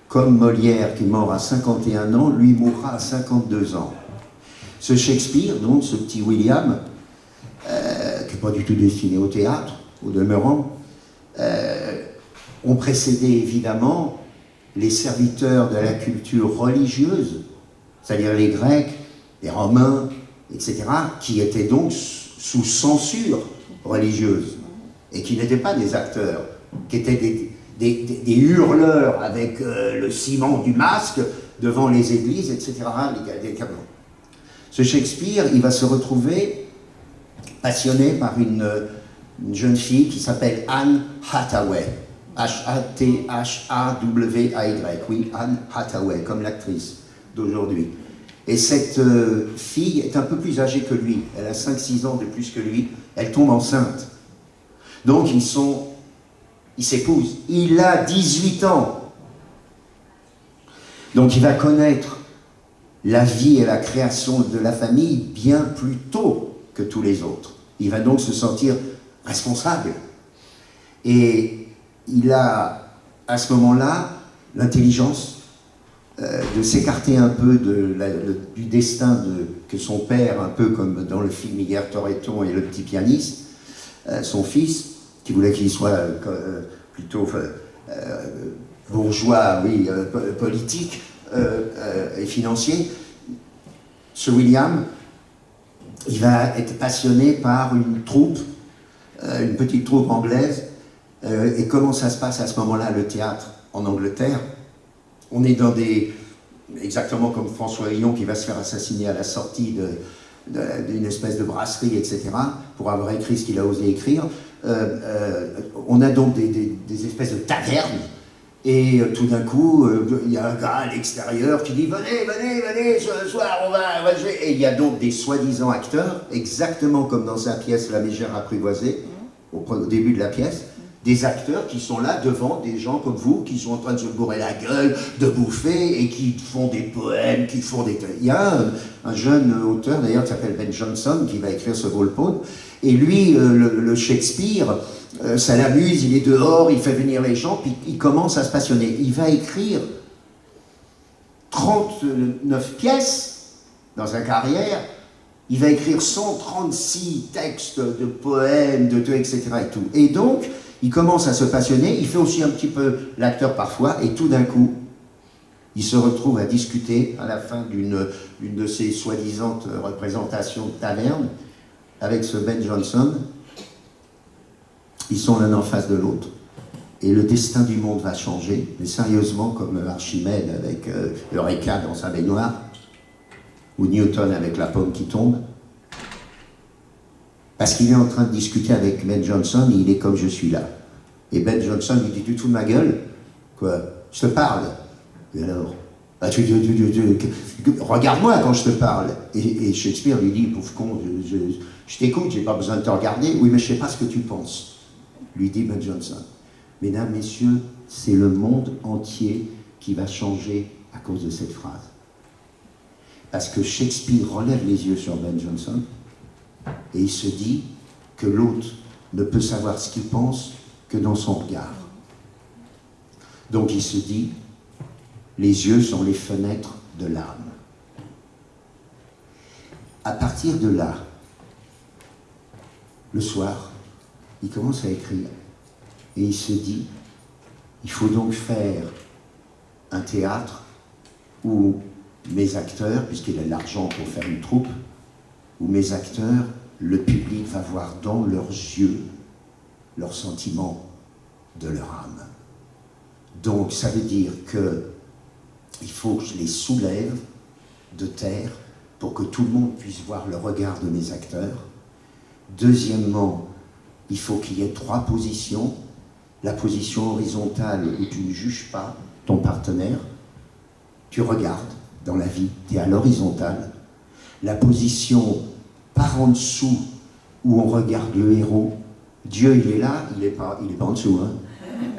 comme Molière qui est mort à 51 ans, lui mourra à 52 ans. Ce Shakespeare, donc ce petit William, qui n'est pas du tout destiné au théâtre, au demeurant, ont précédé évidemment les serviteurs de la culture religieuse, c'est-à-dire les Grecs, les Romains, etc., qui étaient donc sous censure religieuse et qui n'étaient pas des acteurs, qui étaient des hurleurs avec le ciment du masque devant les églises, etc. Ce Shakespeare, il va se retrouver passionné par une jeune fille qui s'appelle Anne Hathaway. H-A-T-H-A-W-A-Y, oui, Anne Hathaway, comme l'actrice d'aujourd'hui. Et cette fille est un peu plus âgée que lui, elle a 5-6 ans de plus que lui, elle tombe enceinte. Donc ils s'épousent. Il a 18 ans. Donc il va connaître la vie et la création de la famille bien plus tôt que tous les autres. Il va donc se sentir responsable. Et il a, à ce moment-là, l'intelligence de s'écarter un peu du destin que son père, un peu comme dans le film Miguel Toretto et le petit pianiste, son fils, qui voulait qu'il soit plutôt bourgeois, oui, politique et financier. Ce William, il va être passionné par une troupe, une petite troupe anglaise. Et comment ça se passe à ce moment-là, le théâtre en Angleterre? On est dans exactement comme François Villon qui va se faire assassiner à la sortie d'une espèce de brasserie, etc., pour avoir écrit ce qu'il a osé écrire. On a donc des espèces de tavernes, et tout d'un coup, il y a un gars à l'extérieur qui dit « Venez, ce soir, on va jouer ». Et il y a donc des soi-disant acteurs, exactement comme dans sa pièce « La mégère apprivoisée », au début de la pièce, des acteurs qui sont là devant des gens comme vous, qui sont en train de se bourrer la gueule, de bouffer, et qui font des poèmes, qui font des... Il y a un jeune auteur, d'ailleurs, qui s'appelle Ben Jonson, qui va écrire ce Walpole, et lui, le Shakespeare, ça l'amuse, il est dehors, il fait venir les gens, puis il commence à se passionner. Il va écrire 39 pièces dans sa carrière, il va écrire 136 textes de poèmes, etc. et tout. Et donc, il commence à se passionner, il fait aussi un petit peu l'acteur parfois, et tout d'un coup, il se retrouve à discuter à la fin d'une de ces soi-disant représentations de taverne avec ce Ben Jonson. Ils sont l'un en face de l'autre. Et le destin du monde va changer, mais sérieusement, comme Archimède avec Eureka dans sa baignoire, ou Newton avec la pomme qui tombe. Parce qu'il est en train de discuter avec Ben Jonson, et il est comme je suis là. Et Ben Jonson lui dit « Tu te fous de ma gueule? Quoi? Je te parle. » Et alors? Ah, regarde-moi quand je te parle. Et Shakespeare lui dit « Pauvre con, je t'écoute, j'ai pas besoin de te regarder. Oui, mais je sais pas ce que tu penses. » Lui dit Ben Jonson. Mesdames, messieurs, c'est le monde entier qui va changer à cause de cette phrase. Parce que Shakespeare relève les yeux sur Ben Jonson, et il se dit que l'autre ne peut savoir ce qu'il pense que dans son regard. Donc il se dit, les yeux sont les fenêtres de l'âme. À partir de là, le soir, il commence à écrire, et il se dit, il faut donc faire un théâtre où mes acteurs, puisqu'il a l'argent pour faire une troupe, où mes acteurs, le public va voir dans leurs yeux leurs sentiments de leur âme. Donc ça veut dire qu'il faut que je les soulève de terre pour que tout le monde puisse voir le regard de mes acteurs. Deuxièmement, il faut qu'il y ait 3 positions. La position horizontale où tu ne juges pas ton partenaire, tu regardes dans la vie, tu es à l'horizontale. La position par en dessous où on regarde le héros, Dieu il est là, il n'est pas en dessous, hein.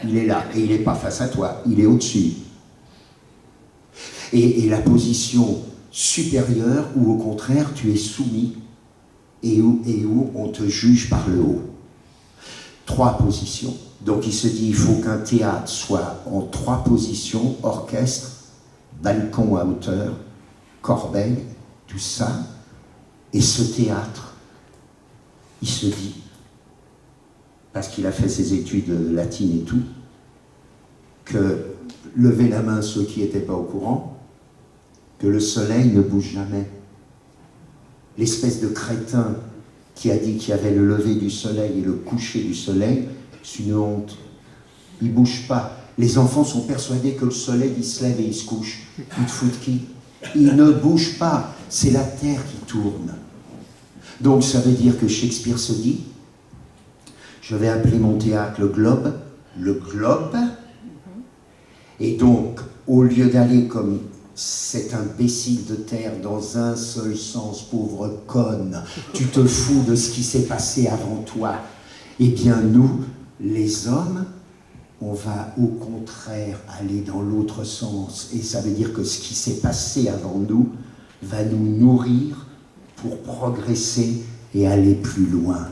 Il est là, et il n'est pas face à toi, il est au-dessus. Et la position supérieure où au contraire tu es soumis et où on te juge par le haut. 3 positions. Donc il se dit, il faut qu'un théâtre soit en 3 positions, orchestre, balcon à hauteur, corbeille, tout ça. Et ce théâtre, il se dit, parce qu'il a fait ses études latines et tout, que, levez la main ceux qui n'étaient pas au courant, que le soleil ne bouge jamais. L'espèce de crétin qui a dit qu'il y avait le lever du soleil et le coucher du soleil, c'est une honte. Il ne bouge pas. Les enfants sont persuadés que le soleil, il se lève et il se couche. Ils te foutent qui? Il ne bouge pas. C'est la terre qui tourne. Donc ça veut dire que Shakespeare se dit, je vais appeler mon théâtre le globe, et donc, au lieu d'aller comme cet imbécile de terre dans un seul sens, pauvre conne, tu te fous de ce qui s'est passé avant toi, eh bien nous, les hommes, on va au contraire aller dans l'autre sens, et ça veut dire que ce qui s'est passé avant nous va nous nourrir pour progresser et aller plus loin.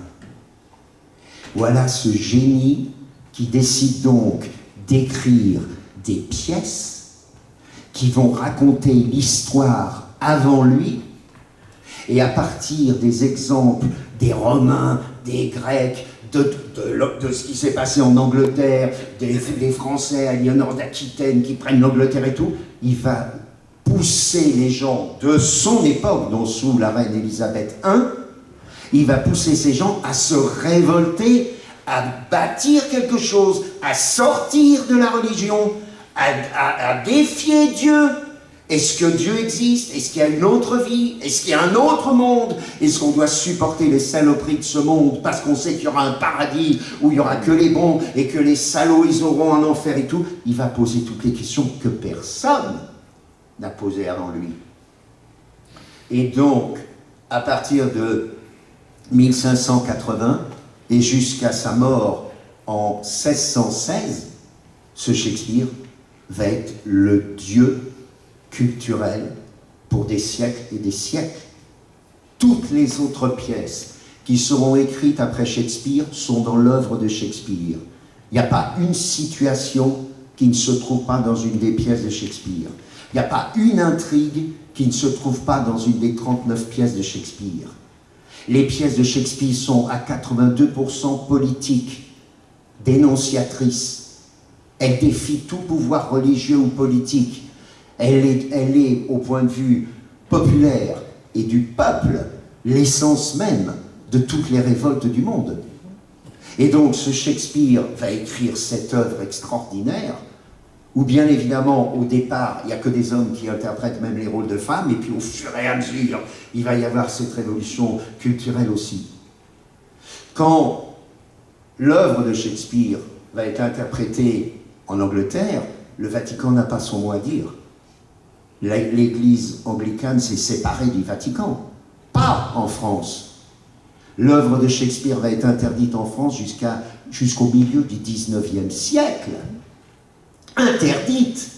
Voilà ce génie qui décide donc d'écrire des pièces qui vont raconter l'histoire avant lui, et à partir des exemples des Romains, des Grecs, de ce qui s'est passé en Angleterre, des Français à Léonard d'Aquitaine qui prennent l'Angleterre et tout, il va pousser les gens de son époque, dont sous la reine Élisabeth I, il va pousser ces gens à se révolter, à bâtir quelque chose, à sortir de la religion, à défier Dieu. Est-ce que Dieu existe? Est-ce qu'il y a une autre vie? Est-ce qu'il y a un autre monde? Est-ce qu'on doit supporter les saloperies de ce monde parce qu'on sait qu'il y aura un paradis où il n'y aura que les bons et que les salauds, ils auront un enfer et tout? Il va poser toutes les questions que personne n'a posées avant lui. Et donc, à partir de 1580 et jusqu'à sa mort en 1616, ce Shakespeare va être le dieu culturel pour des siècles et des siècles. Toutes les autres pièces qui seront écrites après Shakespeare sont dans l'œuvre de Shakespeare. Il n'y a pas une situation qui ne se trouve pas dans une des pièces de Shakespeare. Il n'y a pas une intrigue qui ne se trouve pas dans une des 39 pièces de Shakespeare. Les pièces de Shakespeare sont à 82% politiques, dénonciatrices. Elles défient tout pouvoir religieux ou politique. Elle est, au point de vue populaire et du peuple, l'essence même de toutes les révoltes du monde. Et donc ce Shakespeare va écrire cette œuvre extraordinaire, où bien évidemment, au départ, il n'y a que des hommes qui interprètent même les rôles de femmes, et puis au fur et à mesure, il va y avoir cette révolution culturelle aussi. Quand l'œuvre de Shakespeare va être interprétée en Angleterre, le Vatican n'a pas son mot à dire. L'Église anglicane s'est séparée du Vatican, pas en France. L'œuvre de Shakespeare va être interdite en France jusqu'au milieu du 19e siècle. Interdite.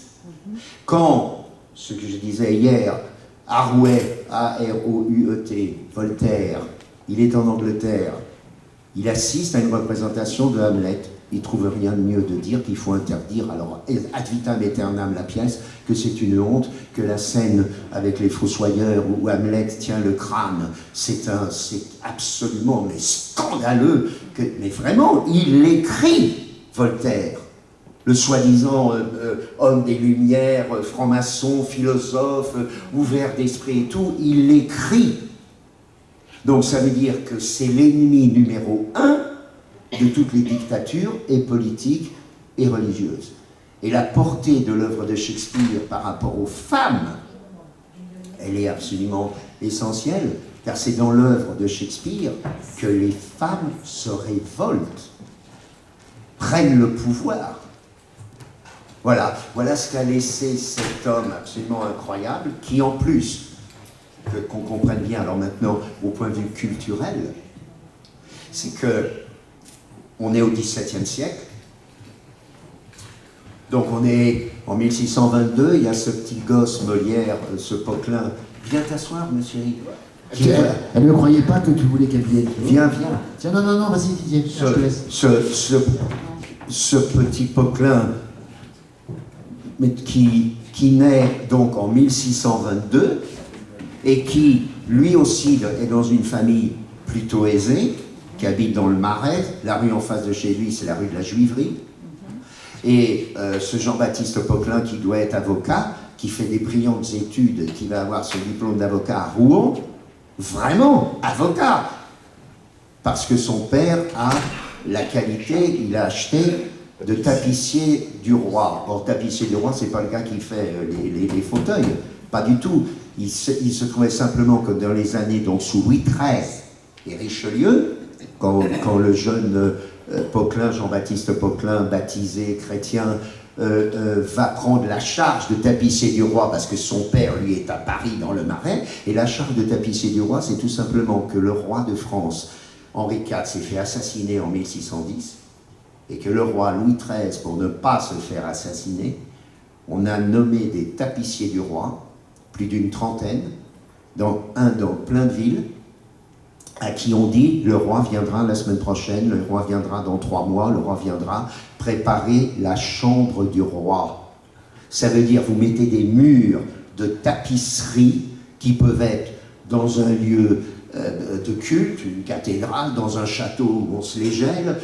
Quand, ce que je disais hier, Arouet, A-R-O-U-E-T, Voltaire, il est en Angleterre, il assiste à une représentation de Hamlet. Il ne trouve rien de mieux de dire qu'il faut interdire, alors ad vitam aeternam la pièce, que c'est une honte, que la scène avec les fossoyeurs où Hamlet tient le crâne, c'est absolument mais scandaleux, mais vraiment, il l'écrit, Voltaire, le soi-disant homme des Lumières, franc-maçon, philosophe, ouvert d'esprit et tout, il l'écrit. Donc ça veut dire que c'est l'ennemi numéro 1 de toutes les dictatures et politiques et religieuses. Et la portée de l'œuvre de Shakespeare par rapport aux femmes, elle est absolument essentielle, car c'est dans l'œuvre de Shakespeare que les femmes se révoltent, prennent le pouvoir. Voilà ce qu'a laissé cet homme absolument incroyable, qui en plus, qu'on comprenne bien, alors maintenant, au point de vue culturel, c'est que on est au XVIIe siècle, donc on est en 1622, il y a ce petit gosse Molière, ce Poquelin. Viens t'asseoir, monsieur. Elle ne croyait pas que tu voulais qu'elle vienne. Viens. Tiens, non, vas-y, Didier, je te laisse. Ce petit Poquelin, mais qui naît donc en 1622, et qui, lui aussi, est dans une famille plutôt aisée, qui habite dans le Marais. La rue en face de chez lui, c'est la rue de la Juiverie. Et ce Jean-Baptiste Poquelin, qui doit être avocat, qui fait des brillantes études, qui va avoir son diplôme d'avocat à Rouen, vraiment avocat, parce que son père a la qualité, il a acheté de tapissier du roi. Or, tapissier du roi, c'est pas le gars qui fait les fauteuils, pas du tout. Il se trouvait simplement que dans les années, donc sous Louis XIII et Richelieu, quand le jeune Poquelin, Jean-Baptiste Poquelin, baptisé chrétien, va prendre la charge de tapissier du roi, parce que son père, lui, est à Paris, dans le Marais, et la charge de tapissier du roi, c'est tout simplement que le roi de France, Henri IV, s'est fait assassiner en 1610, et que le roi Louis XIII, pour ne pas se faire assassiner, on a nommé des tapissiers du roi, plus d'une trentaine, dans plein de villes, à qui on dit le roi viendra la semaine prochaine, le roi viendra dans 3 mois, le roi viendra préparer la chambre du roi. Ça veut dire vous mettez des murs de tapisserie qui peuvent être dans un lieu de culte, une cathédrale, dans un château où on se les gèle,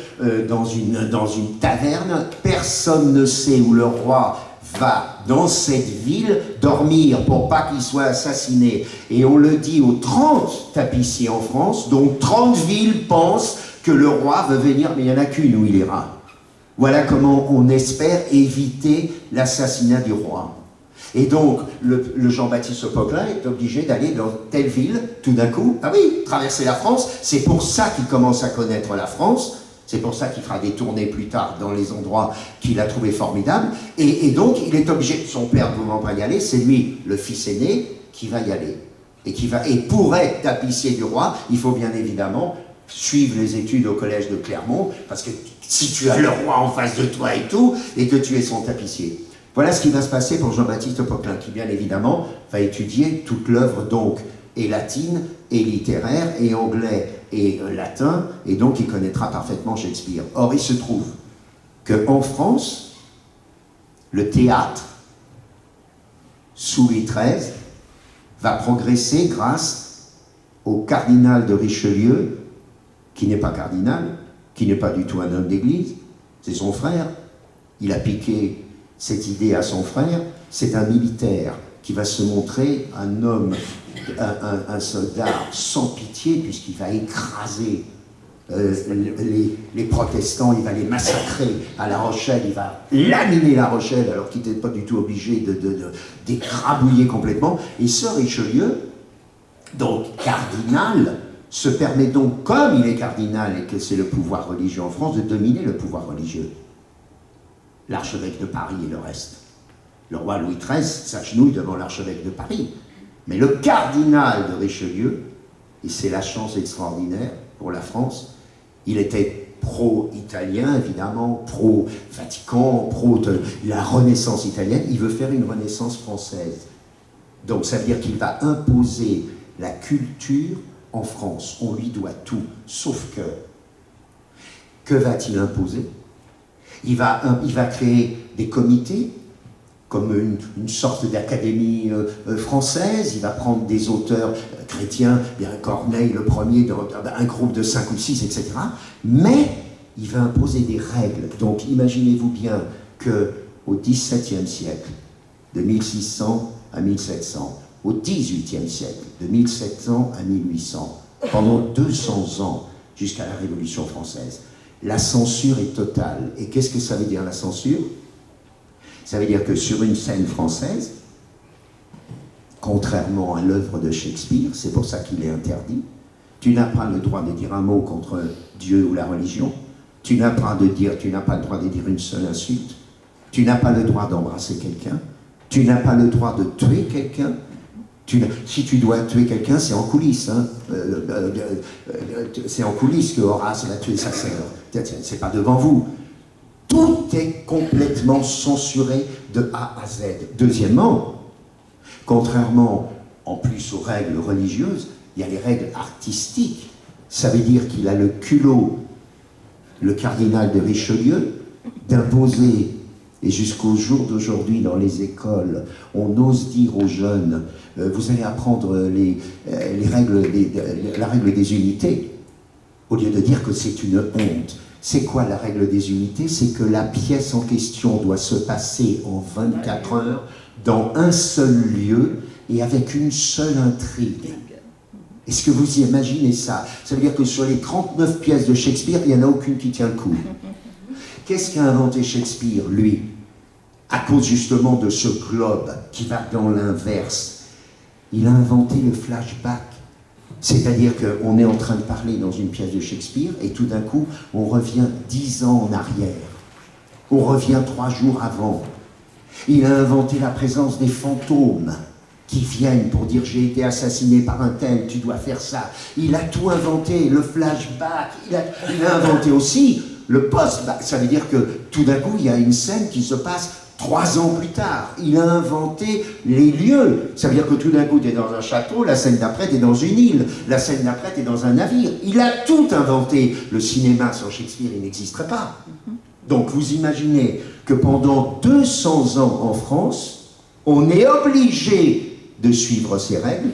dans une taverne. Personne ne sait où le roi va dans cette ville dormir pour pas qu'il soit assassiné. Et on le dit aux 30 tapissiers en France, dont 30 villes pensent que le roi veut venir, mais il n'y en a qu'une où il ira. Voilà comment on espère éviter l'assassinat du roi. Et donc, le Jean-Baptiste Poquelin est obligé d'aller dans telle ville, tout d'un coup. Ah oui, traverser la France, c'est pour ça qu'il commence à connaître la France. C'est pour ça qu'il fera des tournées plus tard dans les endroits qu'il a trouvés formidables. Et donc, il est obligé, son père ne pouvant pas y aller, c'est lui, le fils aîné, qui va y aller. Et pour être tapissier du roi, il faut bien évidemment suivre les études au collège de Clermont, parce que si tu as le roi en face de toi et tout, et que tu es son tapissier. Voilà ce qui va se passer pour Jean-Baptiste Poquelin, qui bien évidemment va étudier toute l'œuvre donc, et latine, et littéraire, et anglais, et latin, et donc il connaîtra parfaitement Shakespeare. Or, il se trouve qu'en France, le théâtre, sous Louis XIII, va progresser grâce au cardinal de Richelieu, qui n'est pas cardinal, qui n'est pas du tout un homme d'église, c'est son frère. Il a piqué cette idée à son frère, c'est un militaire qui va se montrer un homme, un soldat sans pitié, puisqu'il va écraser les protestants, il va les massacrer à La Rochelle, il va laminer La Rochelle, alors qu'il n'était pas du tout obligé d'écrabouiller complètement. Et ce Richelieu, donc cardinal, se permet donc, comme il est cardinal et que c'est le pouvoir religieux en France, de dominer le pouvoir religieux. L'archevêque de Paris et le reste. Le roi Louis XIII s'agenouille devant l'archevêque de Paris. Mais le cardinal de Richelieu, et c'est la chance extraordinaire pour la France, il était pro-italien, évidemment, pro-Vatican, pro de la Renaissance italienne. Il veut faire une Renaissance française. Donc ça veut dire qu'il va imposer la culture en France. On lui doit tout, sauf que va-t-il imposer? Il va créer des comités, comme une sorte d'académie française. Il va prendre des auteurs chrétiens, bien Corneille le premier, un groupe de 5 ou 6, etc. Mais il va imposer des règles. Donc imaginez-vous bien qu'au XVIIe siècle, de 1600 à 1700, au XVIIIe siècle, de 1700 à 1800, pendant 200 ans, jusqu'à la Révolution française, la censure est totale. Et qu'est-ce que ça veut dire, la censure? Ça veut dire que sur une scène française, contrairement à l'œuvre de Shakespeare, c'est pour ça qu'il est interdit, tu n'as pas le droit de dire un mot contre Dieu ou la religion, tu n'as pas le droit de dire une seule insulte, tu n'as pas le droit d'embrasser quelqu'un, tu n'as pas le droit de tuer quelqu'un. Si tu dois tuer quelqu'un, c'est en coulisses. Hein. C'est en coulisses que Horace va tuer sa sœur. C'est pas devant vous. Tout est complètement censuré de A à Z. Deuxièmement, contrairement en plus aux règles religieuses, il y a les règles artistiques. Ça veut dire qu'il a le culot, le cardinal de Richelieu, d'imposer, et jusqu'au jour d'aujourd'hui dans les écoles, on ose dire aux jeunes, vous allez apprendre la règle des unités, au lieu de dire que c'est une honte. C'est quoi la règle des unités? C'est que la pièce en question doit se passer en 24 heures, dans un seul lieu, et avec une seule intrigue. Est-ce que vous imaginez ça? Ça veut dire que sur les 39 pièces de Shakespeare, il n'y en a aucune qui tient le coup. Qu'est-ce qu'a inventé Shakespeare, lui? À cause justement de ce globe qui va dans l'inverse. Il a inventé le flashback. C'est-à-dire qu'on est en train de parler dans une pièce de Shakespeare et tout d'un coup, on revient 10 ans en arrière. On revient 3 jours avant. Il a inventé la présence des fantômes qui viennent pour dire « j'ai été assassiné par un tel, tu dois faire ça ». Il a tout inventé, le flashback. Il a inventé aussi le post-back. Ça veut dire que tout d'un coup, il y a une scène qui se passe 3 ans plus tard, il a inventé les lieux. Ça veut dire que tout d'un coup, tu es dans un château, la scène d'après, tu es dans une île, la scène d'après, tu es dans un navire. Il a tout inventé. Le cinéma sans Shakespeare, il n'existerait pas. Donc vous imaginez que pendant 200 ans en France, on est obligé de suivre ces règles,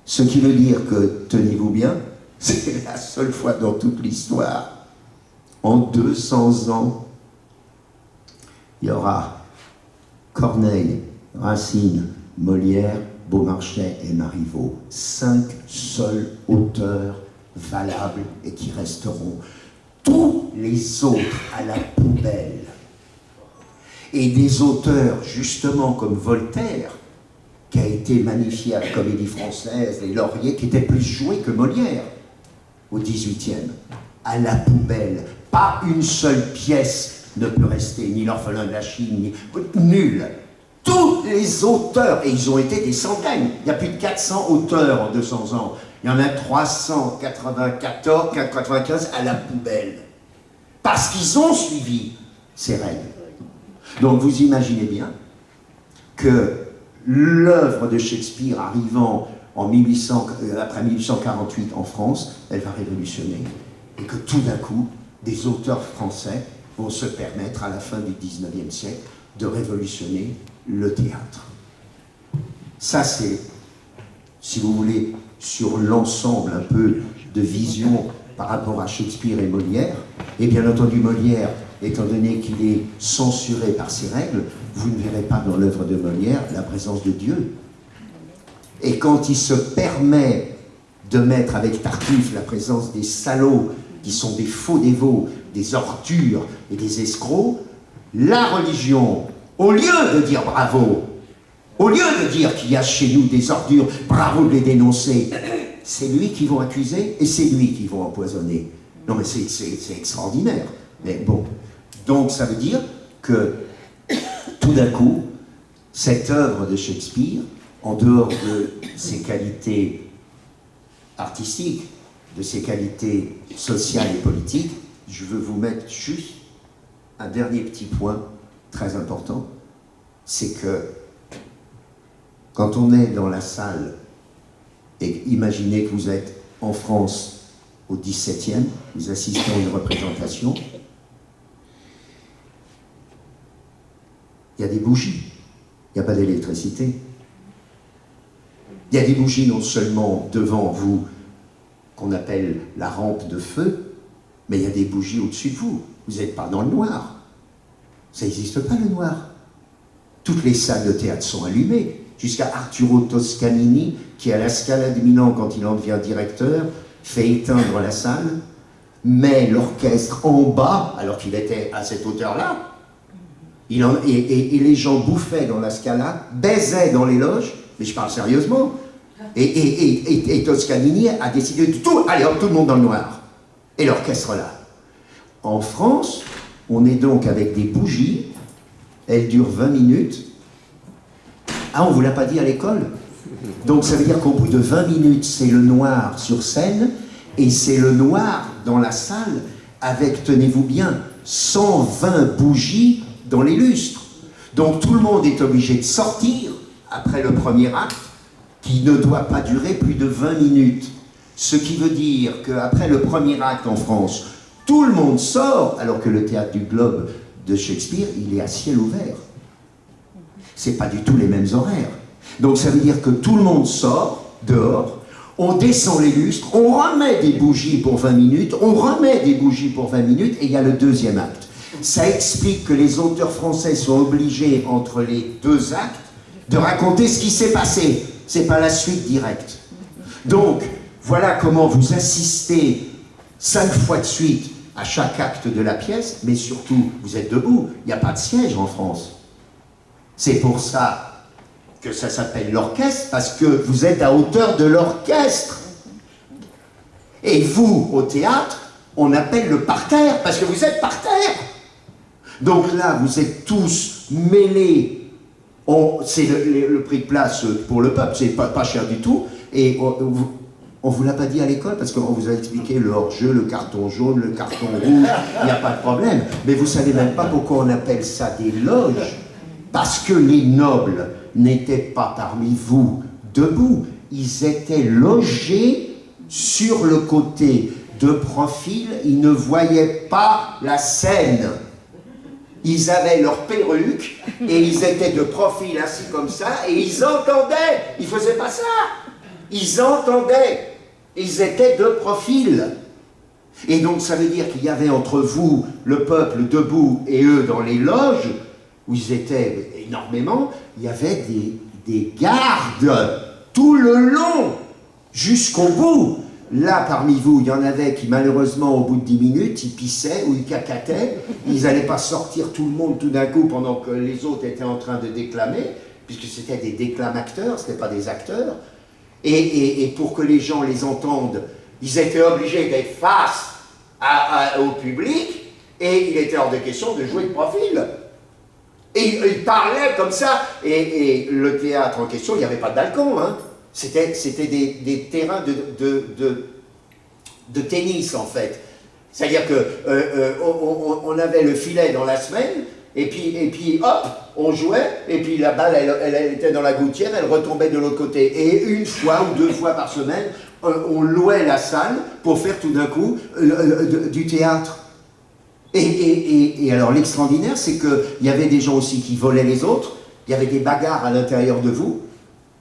ce qui veut dire que, tenez-vous bien, c'est la seule fois dans toute l'histoire, en 200 ans, il y aura Corneille, Racine, Molière, Beaumarchais et Marivaux. 5 seuls auteurs valables et qui resteront. Tous les autres à la poubelle. Et des auteurs, justement, comme Voltaire, qui a été magnifié à la Comédie Française, les Lauriers, qui étaient plus joués que Molière, au XVIIIe, à la poubelle. Pas une seule pièce ne peut rester, ni l'orphelin de la Chine, ni... Nul. Tous les auteurs, et ils ont été des centaines, il y a plus de 400 auteurs en 200 ans, il y en a 394, 95 à la poubelle. Parce qu'ils ont suivi ces règles. Donc vous imaginez bien que l'œuvre de Shakespeare arrivant en après 1848 en France, elle va révolutionner. Et que tout d'un coup, des auteurs français vont se permettre à la fin du 19e siècle de révolutionner le théâtre. Ça c'est, si vous voulez, sur l'ensemble un peu de vision par rapport à Shakespeare et Molière. Et bien entendu Molière, étant donné qu'il est censuré par ses règles, vous ne verrez pas dans l'œuvre de Molière la présence de Dieu. Et quand il se permet de mettre avec Tartuffe la présence des salauds, qui sont des faux dévots, des ordures et des escrocs, la religion, au lieu de dire bravo, au lieu de dire qu'il y a chez nous des ordures, bravo de les dénoncer, c'est lui qu'ils vont accuser et c'est lui qu'ils vont empoisonner. Non mais c'est extraordinaire. Mais bon, donc ça veut dire que tout d'un coup, cette œuvre de Shakespeare, en dehors de ses qualités artistiques, de ses qualités sociales et politiques, je veux vous mettre juste un dernier petit point très important, c'est que quand on est dans la salle, et imaginez que vous êtes en France au XVIIe, vous assistez à une représentation, il y a des bougies, il n'y a pas d'électricité. Il y a des bougies non seulement devant vous, qu'on appelle la rampe de feu, mais il y a des bougies au-dessus de vous. Vous n'êtes pas dans le noir. Ça n'existe pas le noir. Toutes les salles de théâtre sont allumées, jusqu'à Arturo Toscanini, qui à la Scala de Milan, quand il en devient directeur, fait éteindre la salle, met l'orchestre en bas, alors qu'il était à cette hauteur-là, et les gens bouffaient dans la Scala, baisaient dans les loges, mais je parle sérieusement, et Toscanini a décidé de tout, allez hop, tout le monde dans le noir, et l'orchestre là. En France, on est donc avec des bougies, elles durent 20 minutes. Ah, on ne vous l'a pas dit à l'école? Donc ça veut dire qu'au bout de 20 minutes, c'est le noir sur scène, et c'est le noir dans la salle, avec, tenez-vous bien, 120 bougies dans les lustres. Donc tout le monde est obligé de sortir après le premier acte, qui ne doit pas durer plus de 20 minutes. Ce qui veut dire qu'après le premier acte en France, tout le monde sort, alors que le théâtre du Globe de Shakespeare, il est à ciel ouvert. C'est pas du tout les mêmes horaires. Donc ça veut dire que tout le monde sort dehors, on descend les lustres, on remet des bougies pour 20 minutes, on remet des bougies pour 20 minutes, et il y a le deuxième acte. Ça explique que les auteurs français sont obligés, entre les deux actes, de raconter ce qui s'est passé. C'est pas la suite directe. Donc, voilà comment vous assistez 5 fois de suite à chaque acte de la pièce, mais surtout, vous êtes debout. Il n'y a pas de siège en France. C'est pour ça que ça s'appelle l'orchestre, parce que vous êtes à hauteur de l'orchestre. Et vous, au théâtre, on appelle le parterre, parce que vous êtes par terre. Donc là, vous êtes tous mêlés. C'est le prix de place pour le peuple, c'est pas cher du tout. Et on ne vous l'a pas dit à l'école, parce qu'on vous a expliqué le hors-jeu, le carton jaune, le carton rouge, il n'y a pas de problème. Mais vous ne savez même pas pourquoi on appelle ça des loges. Parce que les nobles n'étaient pas parmi vous debout, ils étaient logés sur le côté de profil, ils ne voyaient pas la scène. Ils avaient leur perruque et ils étaient de profil assis comme ça et ils entendaient, ils ne faisaient pas ça, ils entendaient, ils étaient de profil. Et donc ça veut dire qu'il y avait entre vous, le peuple debout et eux dans les loges, où ils étaient énormément, il y avait des gardes tout le long, jusqu'au bout. Là, parmi vous, il y en avait qui, malheureusement, au bout de 10 minutes, ils pissaient ou ils cacataient. Ils n'allaient pas sortir tout le monde tout d'un coup pendant que les autres étaient en train de déclamer, puisque c'était des déclamateurs, ce n'étaient pas des acteurs. Et pour que les gens les entendent, ils étaient obligés d'être face au public, et il était hors de question de jouer de profil. Et ils parlaient comme ça, et le théâtre en question, il n'y avait pas de balcon, hein. C'était des terrains de tennis, en fait. C'est-à-dire qu'on avait le filet dans la semaine, et puis hop, on jouait, et puis la balle, elle était dans la gouttière, elle retombait de l'autre côté. Et une fois ou 2 fois par semaine, on louait la salle pour faire tout d'un coup du théâtre. Et alors l'extraordinaire, c'est qu'il y avait des gens aussi qui volaient les autres, il y avait des bagarres à l'intérieur de vous.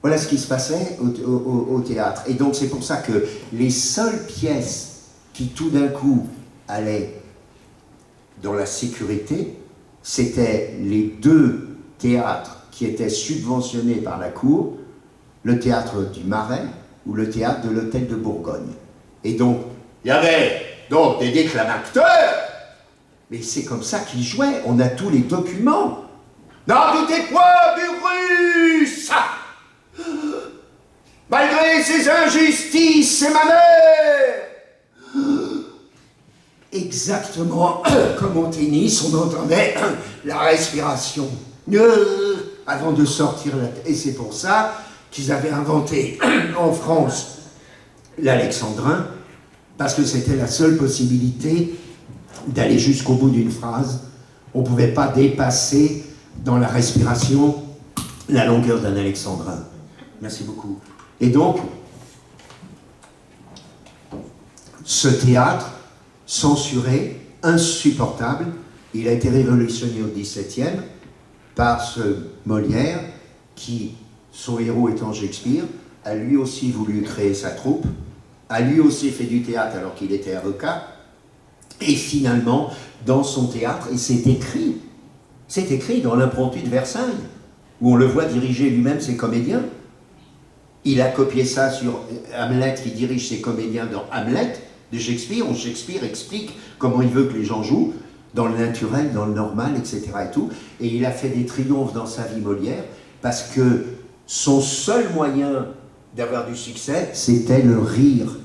Voilà ce qui se passait au théâtre. Et donc c'est pour ça que les seules pièces qui tout d'un coup allaient dans la sécurité, c'était les 2 théâtres qui étaient subventionnés par la cour, le théâtre du Marais ou le théâtre de l'Hôtel de Bourgogne. Et donc, il y avait donc des déclamateurs, mais c'est comme ça qu'ils jouaient, on a tous les documents. N'en doutez point du Russe! Malgré ses injustices, c'est ma mère! Exactement comme au tennis, on entendait la respiration avant de sortir la tête. Et c'est pour ça qu'ils avaient inventé en France l'alexandrin, parce que c'était la seule possibilité d'aller jusqu'au bout d'une phrase. On ne pouvait pas dépasser dans la respiration la longueur d'un alexandrin. Merci beaucoup. Et donc, ce théâtre, censuré, insupportable, il a été révolutionné au XVIIe par ce Molière qui, son héros étant Shakespeare, a lui aussi voulu créer sa troupe, a lui aussi fait du théâtre alors qu'il était avocat, et finalement, dans son théâtre, et c'est écrit dans l'impromptu de Versailles, où on le voit diriger lui-même ses comédiens. Il a copié ça sur Hamlet, qui dirige ses comédiens dans Hamlet, de Shakespeare, où Shakespeare explique comment il veut que les gens jouent, dans le naturel, dans le normal, etc. et tout. Et il a fait des triomphes dans sa vie Molière, parce que son seul moyen d'avoir du succès, c'était le rire.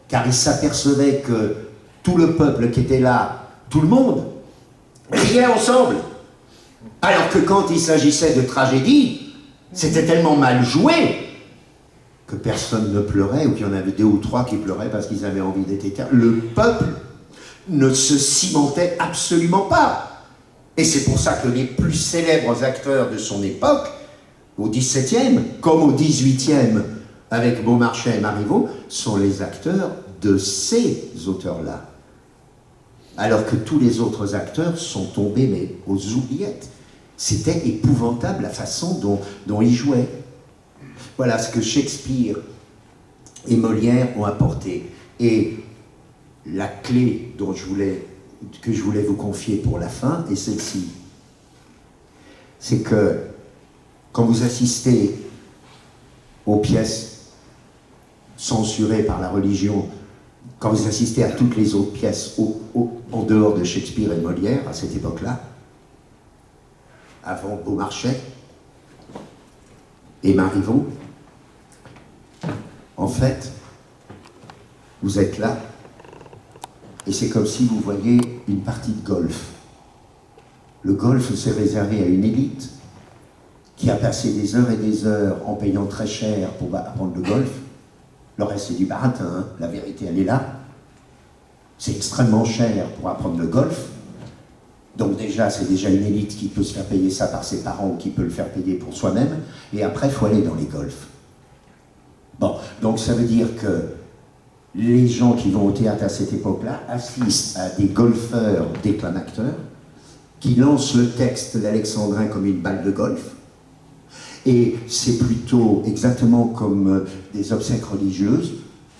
Car il s'apercevait que tout le peuple qui était là, tout le monde, riait ensemble. Alors que quand il s'agissait de tragédie, c'était tellement mal joué que personne ne pleurait, ou qu'il y en avait 2 ou 3 qui pleuraient parce qu'ils avaient envie d'être éteints. Le peuple ne se cimentait absolument pas. Et c'est pour ça que les plus célèbres acteurs de son époque, au XVIIe, comme au XVIIIe, avec Beaumarchais et Marivaux, sont les acteurs de ces auteurs-là. Alors que tous les autres acteurs sont tombés mais aux oubliettes. C'était épouvantable la façon dont ils jouaient. Voilà ce que Shakespeare et Molière ont apporté. Et la clé que je voulais vous confier pour la fin est celle-ci. C'est que quand vous assistez aux pièces censurées par la religion, quand vous assistez à toutes les autres pièces en dehors de Shakespeare et Molière, à cette époque-là, avant Beaumarchais et Marivaux, en fait, vous êtes là, et c'est comme si vous voyez une partie de golf. Le golf, c'est réservé à une élite qui a passé des heures et des heures en payant très cher pour apprendre le golf. Le reste, c'est du baratin, hein. La vérité, elle est là. C'est extrêmement cher pour apprendre le golf. Donc déjà, c'est déjà une élite qui peut se faire payer ça par ses parents ou qui peut le faire payer pour soi-même. Et après, il faut aller dans les golfs. Bon, donc ça veut dire que les gens qui vont au théâtre à cette époque-là assistent à des golfeurs déclamateurs qui lancent le texte d'Alexandrin comme une balle de golf. Et c'est plutôt exactement comme des obsèques religieuses,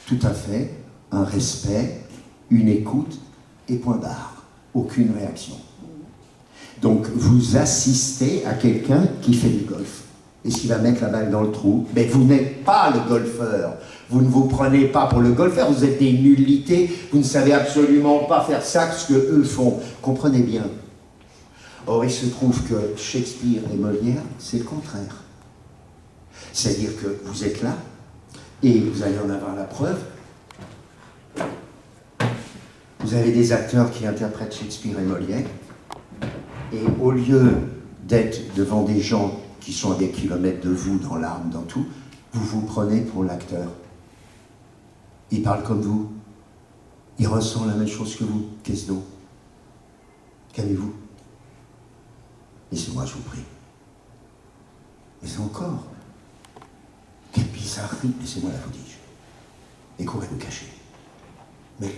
tout à fait, un respect, une écoute et point barre. Aucune réaction. Donc vous assistez à quelqu'un qui fait du golf. Est-ce qu'il va mettre la balle dans le trou? Mais vous n'êtes pas le golfeur. Vous ne vous prenez pas pour le golfeur, vous êtes des nullités, vous ne savez absolument pas faire ça, ce que eux font. Comprenez bien. Or, il se trouve que Shakespeare et Molière, c'est le contraire. C'est-à-dire que vous êtes là, et vous allez en avoir la preuve. Vous avez des acteurs qui interprètent Shakespeare et Molière, et au lieu d'être devant des gens qui sont à des kilomètres de vous, dans l'arme, dans tout, vous vous prenez pour l'acteur. Il parle comme vous. Il ressent la même chose que vous. Qu'est-ce donc? Calmez-vous. Laissez-moi, je vous prie. Mais encore. Quelle bizarrerie. Laissez-moi là, vous dis-je. Et courez vous cacher. Mais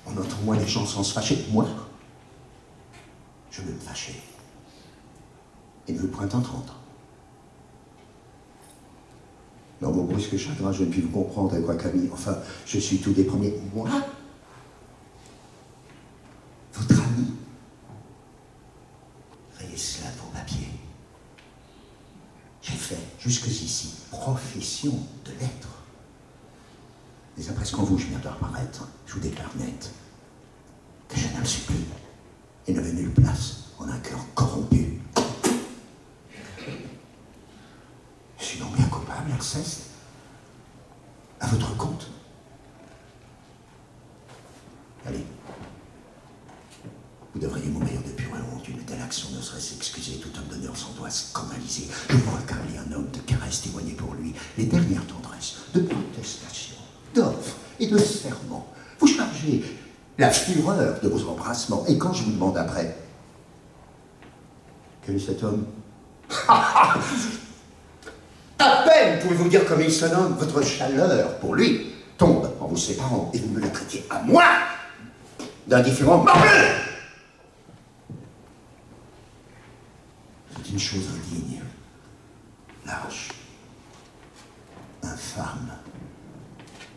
on entend moins les gens sans se fâcher. Moi, je veux me fâcher. Et ne veux point entendre. Dans mon brusque chagrin, je ne puis vous comprendre, et quoi Camille, enfin, je suis tout des premiers. Moi? Votre ami? Rayez cela pour papier. J'ai fait, jusqu'ici, profession de l'être. Mais après ce qu'en vous je viens de reparaître, je vous déclare net que je ne le suis plus et ne veux nulle place en un cœur corrompu. Je suis donc bien coupable, Alceste, à votre compte. Allez, vous devriez mourir de pure honte. Une telle action ne serait s'excuser. Tout homme d'honneur s'en doit scandaliser. Je vois accabler un homme de caresses témoignées pour lui les dernières tendresses, de protestations, d'offres et de serments. Vous chargez la fureur de vos embrassements. Et quand je vous demande après, quel est cet homme? À peine pouvez-vous dire comme il se nomme, votre chaleur pour lui tombe en vous séparant et vous me la traitez à moi d'indifférent morbleu. C'est une chose indigne, lâche, infâme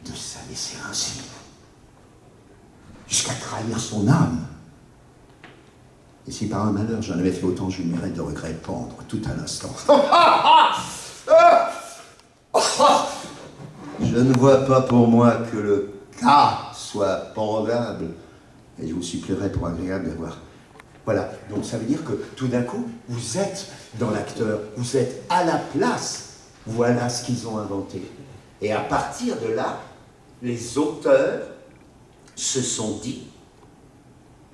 de s'abaisser ainsi, jusqu'à trahir son âme. Et si par un malheur j'en avais fait autant, je mérite de regret pendre tout à l'instant. Je ne vois pas pour moi que le cas soit pendable. Et je vous supplierai pour agréable d'avoir... Voilà, donc ça veut dire que tout d'un coup, vous êtes dans l'acteur, vous êtes à la place. Voilà ce qu'ils ont inventé. Et à partir de là, les auteurs se sont dit,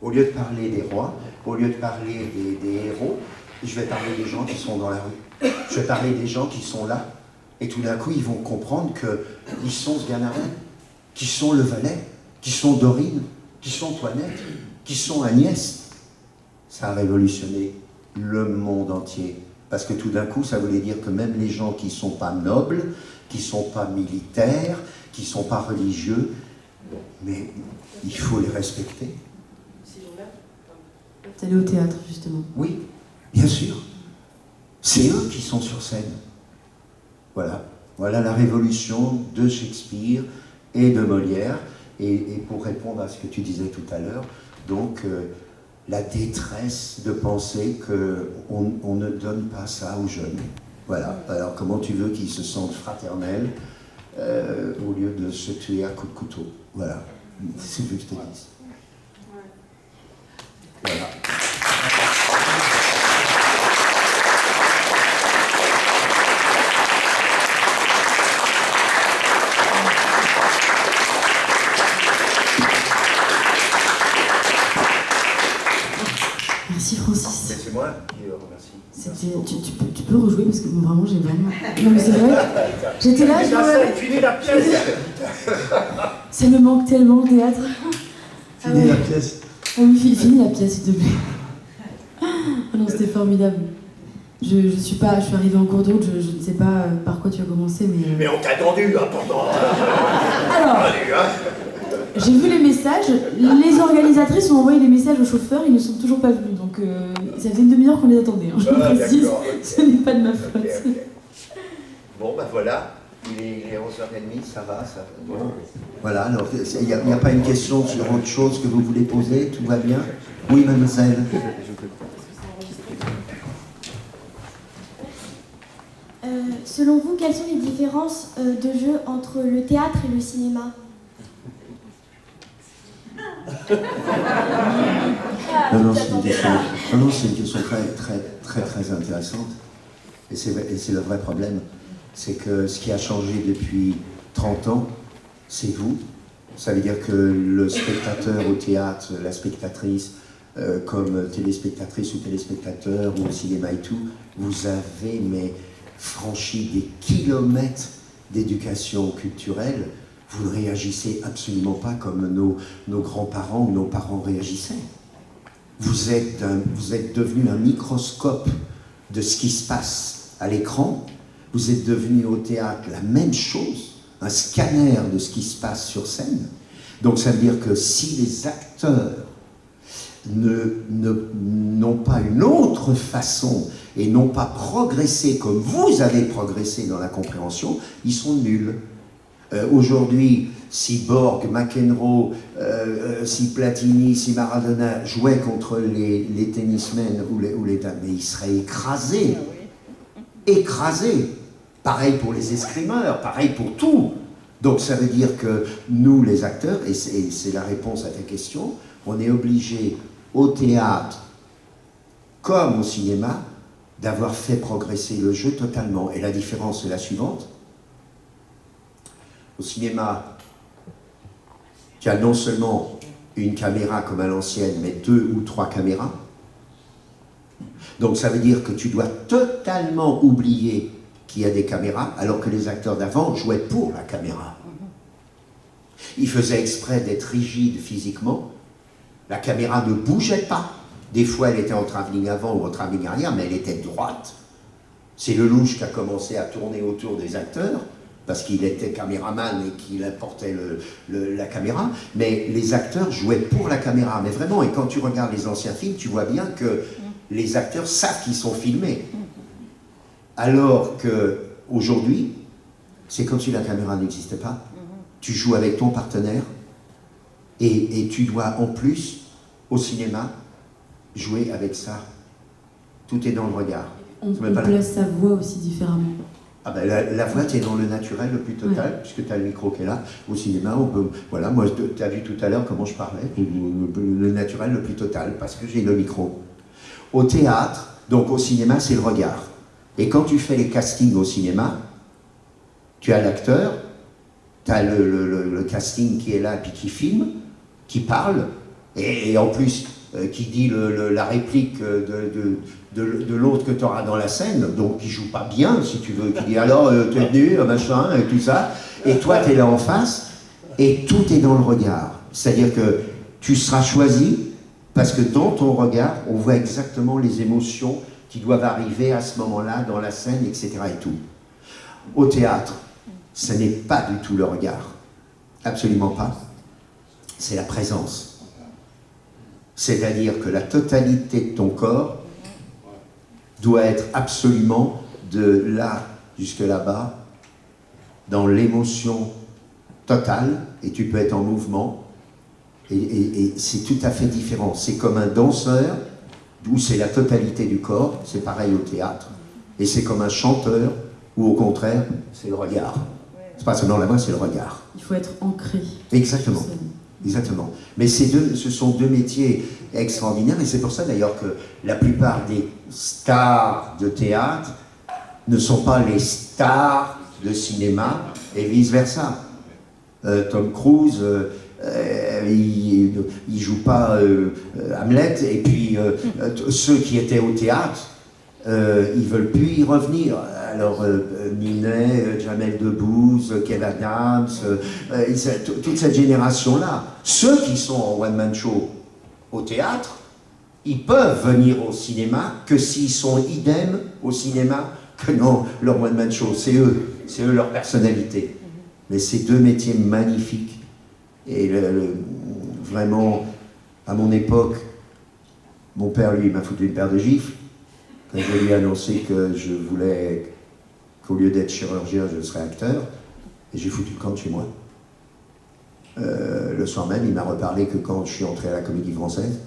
au lieu de parler des rois, au lieu de parler des héros, je vais parler des gens qui sont dans la rue. Je vais parler des gens qui sont là. Et tout d'un coup, ils vont comprendre qu'ils sont Sganarelle, qui sont le Valais, qui sont Dorine, qui sont Toinette, qui sont Agnès. Ça a révolutionné le monde entier. Parce que tout d'un coup, ça voulait dire que même les gens qui ne sont pas nobles, qui ne sont pas militaires, qui ne sont pas religieux, mais il faut les respecter. C'est allé au théâtre, justement. Oui, bien sûr. C'est eux qui sont sur scène. Voilà. Voilà la révolution de Shakespeare et de Molière. Et pour répondre à ce que tu disais tout à l'heure, donc la détresse de penser qu'on ne donne pas ça aux jeunes. Voilà. Alors comment tu veux qu'ils se sentent fraternels au lieu de se tuer à coups de couteau? Voilà. C'est ce que je te dis. Voilà. Merci Francis. C'est moi qui remercie. Tu peux rejouer parce que bon, vraiment j'ai vraiment... Non mais c'est vrai, j'étais là, Finis la pièce. ça me manque tellement le théâtre. Finis la pièce. Oh oui, finis la pièce, s'il te plaît. Oh non, c'était formidable. Je suis arrivée en cours de route, je ne sais pas par quoi tu as commencé, mais... Mais on t'a attendu, hein, pendant... Alors, Allez, hein. j'ai vu les messages, les organisatrices ont envoyé des messages aux chauffeurs, ils ne sont toujours pas venus, donc ça faisait une demi-heure qu'on les attendait, hein, je précise, d'accord. ce n'est pas de ma faute. Ok, ok. Bon, ben voilà, il est 11h30, ça va, ça. Bon. Voilà, alors, il n'y a pas une question sur autre chose que vous voulez poser, tout va bien? Oui, mademoiselle. Selon vous, quelles sont les différences de jeu entre le théâtre et le cinéma? Non, c'est une question très intéressante. Et c'est le vrai problème. C'est que ce qui a changé depuis 30 ans, c'est vous. Ça veut dire que le spectateur au théâtre, la spectatrice, comme téléspectatrice ou téléspectateur ou au cinéma et tout, vous avez franchi des kilomètres d'éducation culturelle. Vous ne réagissez absolument pas comme nos grands-parents ou nos parents réagissaient. Vous êtes devenu un microscope de ce qui se passe à l'écran. Vous êtes devenu au théâtre la même chose, un scanner de ce qui se passe sur scène. Donc ça veut dire que si les acteurs n'ont pas une autre façon et n'ont pas progressé comme vous avez progressé dans la compréhension, ils sont nuls. Aujourd'hui, si Borg, McEnroe, si Platini, si Maradona jouaient contre les tennismen ou les dames, mais ils seraient écrasés. Écrasés. Pareil pour les escrimeurs, pareil pour tout. Donc ça veut dire que nous, les acteurs, et c'est la réponse à ta question, on est obligés au théâtre, comme au cinéma, d'avoir fait progresser le jeu totalement. Et la différence est la suivante. Au cinéma, tu as non seulement une caméra comme à l'ancienne, mais 2 ou 3 caméras. Donc ça veut dire que tu dois totalement oublier qu'il y a des caméras, alors que les acteurs d'avant jouaient pour la caméra. Ils faisaient exprès d'être rigides physiquement. La caméra ne bougeait pas. Des fois, elle était en travelling avant ou en travelling arrière, mais elle était droite. C'est Lelouch qui a commencé à tourner autour des acteurs, parce qu'il était caméraman et qu'il apportait la caméra, mais les acteurs jouaient pour la caméra, mais vraiment, et quand tu regardes les anciens films, tu vois bien que les acteurs savent qu'ils sont filmés. Alors qu'aujourd'hui, c'est comme si la caméra n'existait pas. Tu joues avec ton partenaire, et tu dois en plus, au cinéma, jouer avec ça. Tout est dans le regard. On place sa voix aussi différemment. Ah ben la voix, tu es dans le naturel le plus total, puisque tu as le micro qui est là. Au cinéma, on peut... Voilà, moi, tu as vu tout à l'heure comment je parlais, le naturel le plus total, parce que j'ai le micro. Au théâtre, donc au cinéma, c'est le regard. Et quand tu fais les castings au cinéma, tu as l'acteur, tu as le casting qui est là, puis qui filme, qui parle, et en plus, qui dit la réplique de l'autre que tu auras dans la scène, donc qui joue pas bien, si tu veux, qui dit alors, tu es venu, machin, et tout ça, et toi, tu es là en face, et tout est dans le regard. C'est-à-dire que tu seras choisi, parce que dans ton regard, on voit exactement les émotions qui doivent arriver à ce moment-là, dans la scène, etc. et tout. Au théâtre, ce n'est pas du tout le regard. Absolument pas. C'est la présence. C'est-à-dire que la totalité de ton corps doit être absolument de là jusque là-bas, dans l'émotion totale, et tu peux être en mouvement, et c'est tout à fait différent. C'est comme un danseur, où c'est la totalité du corps, c'est pareil au théâtre, et c'est comme un chanteur, où au contraire, c'est le regard. C'est pas seulement la voix, c'est le regard. Il faut être ancré. Exactement. Exactement. Mais ce sont deux métiers extraordinaires, et c'est pour ça d'ailleurs que la plupart des stars de théâtre ne sont pas les stars de cinéma, et vice-versa. Tom Cruise, il joue pas Hamlet, et puis ceux qui étaient au théâtre, ils veulent plus y revenir. Alors, Minet, Jamel Debbouze, Kev Adams, toute cette génération-là, ceux qui sont en one-man show au théâtre, ils peuvent venir au cinéma que s'ils sont idem au cinéma que dans leur one-man show. C'est eux leur personnalité. Mais c'est deux métiers magnifiques. Et vraiment, à mon époque, mon père, lui, m'a foutu une paire de gifles. Quand je lui ai annoncé que je voulais qu'au lieu d'être chirurgien, je serais acteur, et j'ai foutu le camp de chez moi. Le soir même, il m'a reparlé que quand je suis entré à la Comédie Française,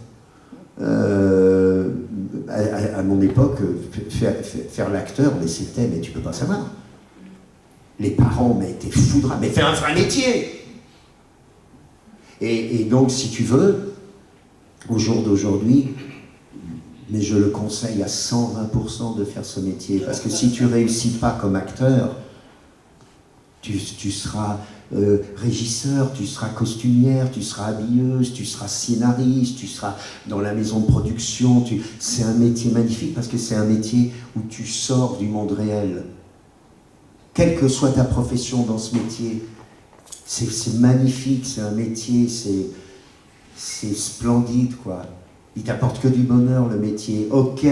à mon époque, faire l'acteur, mais tu peux pas savoir. Les parents, mais t'es foudra, mais fais un vrai métier. Et donc, si tu veux, au jour d'aujourd'hui, mais je le conseille à 120% de faire ce métier, parce que si tu réussis pas comme acteur, tu seras régisseur, tu seras costumière, tu seras habilleuse, tu seras scénariste, tu seras dans la maison de production. C'est un métier magnifique parce que c'est un métier où tu sors du monde réel. Quelle que soit ta profession dans ce métier, c'est magnifique, c'est un métier, c'est splendide, quoi. Il t'apporte que du bonheur, le métier. Ok,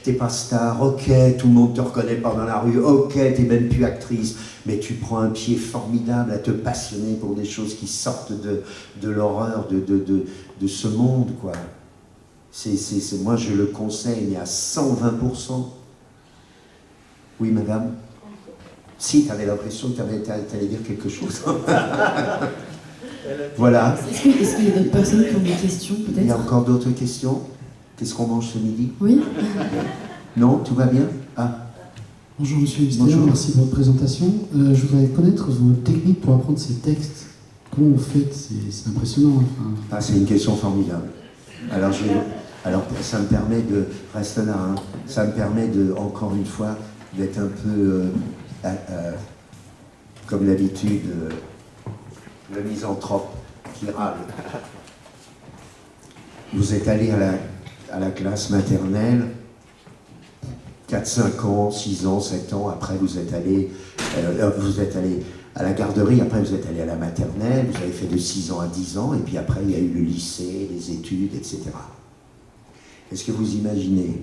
t'es pas star, ok, tout le monde te reconnaît pas dans la rue, ok, t'es même plus actrice, mais tu prends un pied formidable à te passionner pour des choses qui sortent de l'horreur, de ce monde, quoi. Moi, je le conseille, mais à 120%. Oui, madame? Si, t'avais l'impression que t'allais dire quelque chose. Voilà. Est-ce qu'il y a d'autres personnes qui ont des questions, peut-être? Il y a encore d'autres questions? Qu'est-ce qu'on mange ce midi? Oui. Non, tout va bien? Ah. Bonjour Monsieur Huster, merci pour votre présentation. Je voudrais connaître vos techniques pour apprendre ces textes. Comment vous faites? C'est impressionnant. Enfin... Ah, c'est une question formidable. Alors, ça me permet de... Reste là, hein. Ça me permet de, encore une fois, d'être un peu, comme d'habitude, le misanthrope qui râle. Vous êtes allé à la classe maternelle, 4, 5 ans, 6 ans, 7 ans, après vous êtes allé à la garderie, après vous êtes allé à la maternelle, vous avez fait de 6 ans à 10 ans, et puis après il y a eu le lycée, les études, etc. Est-ce que vous imaginez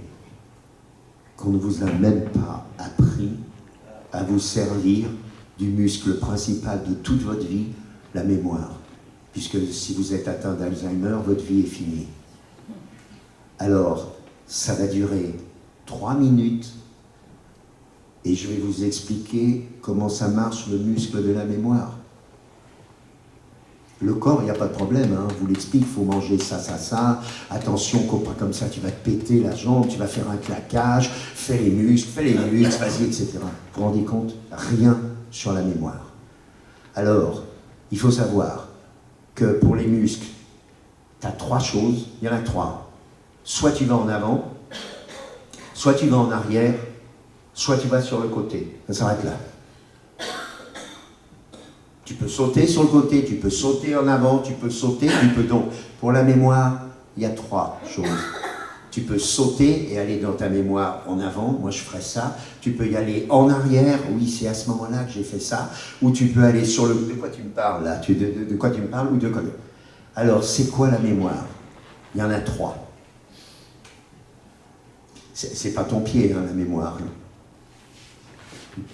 qu'on ne vous a même pas appris à vous servir du muscle principal de toute votre vie, la mémoire, puisque si vous êtes atteint d'Alzheimer, votre vie est finie. Alors, ça va durer 3 minutes et je vais vous expliquer comment ça marche le muscle de la mémoire. Le corps, il n'y a pas de problème, hein. Je vous l'explique, il faut manger ça, ça, ça. Attention, pas comme ça, tu vas te péter la jambe, tu vas faire un claquage, fais les muscles, vas-y, etc. Vous vous rendez compte? Rien sur la mémoire. Alors, il faut savoir que pour les muscles, tu as 3 choses, il y en a 3. Soit tu vas en avant, soit tu vas en arrière, soit tu vas sur le côté. Ça s'arrête là. Tu peux sauter sur le côté, tu peux sauter en avant, tu peux sauter, tu peux donc. Pour la mémoire, il y a 3 choses. Tu peux sauter et aller dans ta mémoire en avant, moi je ferais ça. Tu peux y aller en arrière, oui c'est à ce moment-là que j'ai fait ça. Ou tu peux aller sur le... De quoi tu me parles là? De quoi tu me parles ou de quoi? Alors c'est quoi la mémoire? Il y en a 3. C'est pas ton pied, hein, la mémoire.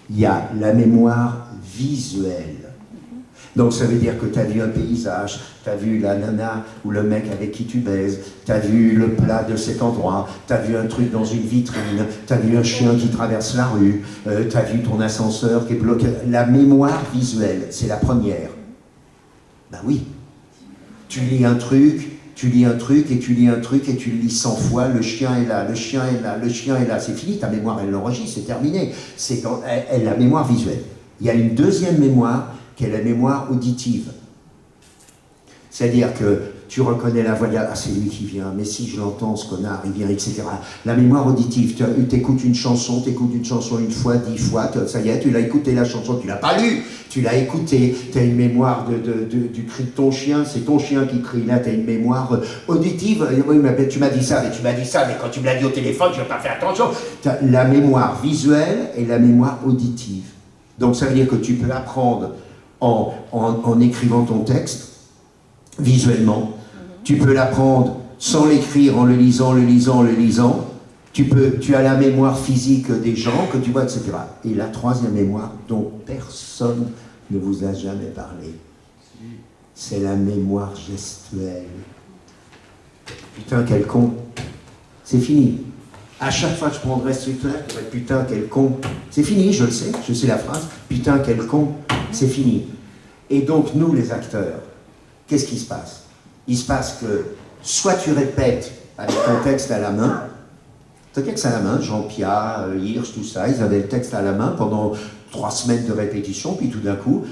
Il y a la mémoire visuelle. Donc ça veut dire que tu as vu un paysage, tu as vu la nana ou le mec avec qui tu baises, tu as vu le plat de cet endroit, tu as vu un truc dans une vitrine, tu as vu un chien qui traverse la rue, tu as vu ton ascenseur qui est bloqué. La mémoire visuelle, c'est la première. Ben oui. Tu lis un truc et tu lis un truc et tu le lis 100 fois, le chien est là, le chien est là, le chien est là, c'est fini, ta mémoire elle l'enregistre, c'est terminé. C'est la mémoire visuelle. Il y a une deuxième mémoire qui est la mémoire auditive. C'est-à-dire que tu reconnais la voix, ah c'est lui qui vient, mais si je l'entends ce connard, il vient, etc. La mémoire auditive, tu écoutes une chanson une fois, 10 fois, ça y est, tu l'as écouté la chanson, tu l'as pas lue, tu l'as écoutée, tu as une mémoire du cri de ton chien, c'est ton chien qui crie, là tu as une mémoire auditive, oui mais tu m'as dit ça, mais quand tu me l'as dit au téléphone, je n'ai pas fait attention. T'as la mémoire visuelle et la mémoire auditive. Donc ça veut dire que tu peux apprendre en écrivant ton texte, visuellement. Tu peux l'apprendre sans l'écrire, en le lisant, tu as la mémoire physique des gens que tu vois, etc. Et la troisième mémoire dont personne ne vous a jamais parlé, c'est la mémoire gestuelle. Putain, quel con. C'est fini. À chaque fois que je prendrai ce truc-là, je dirais, putain, quel con. C'est fini, je le sais, je sais la phrase. Putain, quel con. C'est fini. Et donc, nous, les acteurs, qu'est-ce qui se passe? Il se passe que soit tu répètes avec ton texte à la main, ton texte à la main, Jean-Pierre, Hirsch, tout ça, ils avaient le texte à la main pendant 3 semaines de répétition, puis tout d'un coup,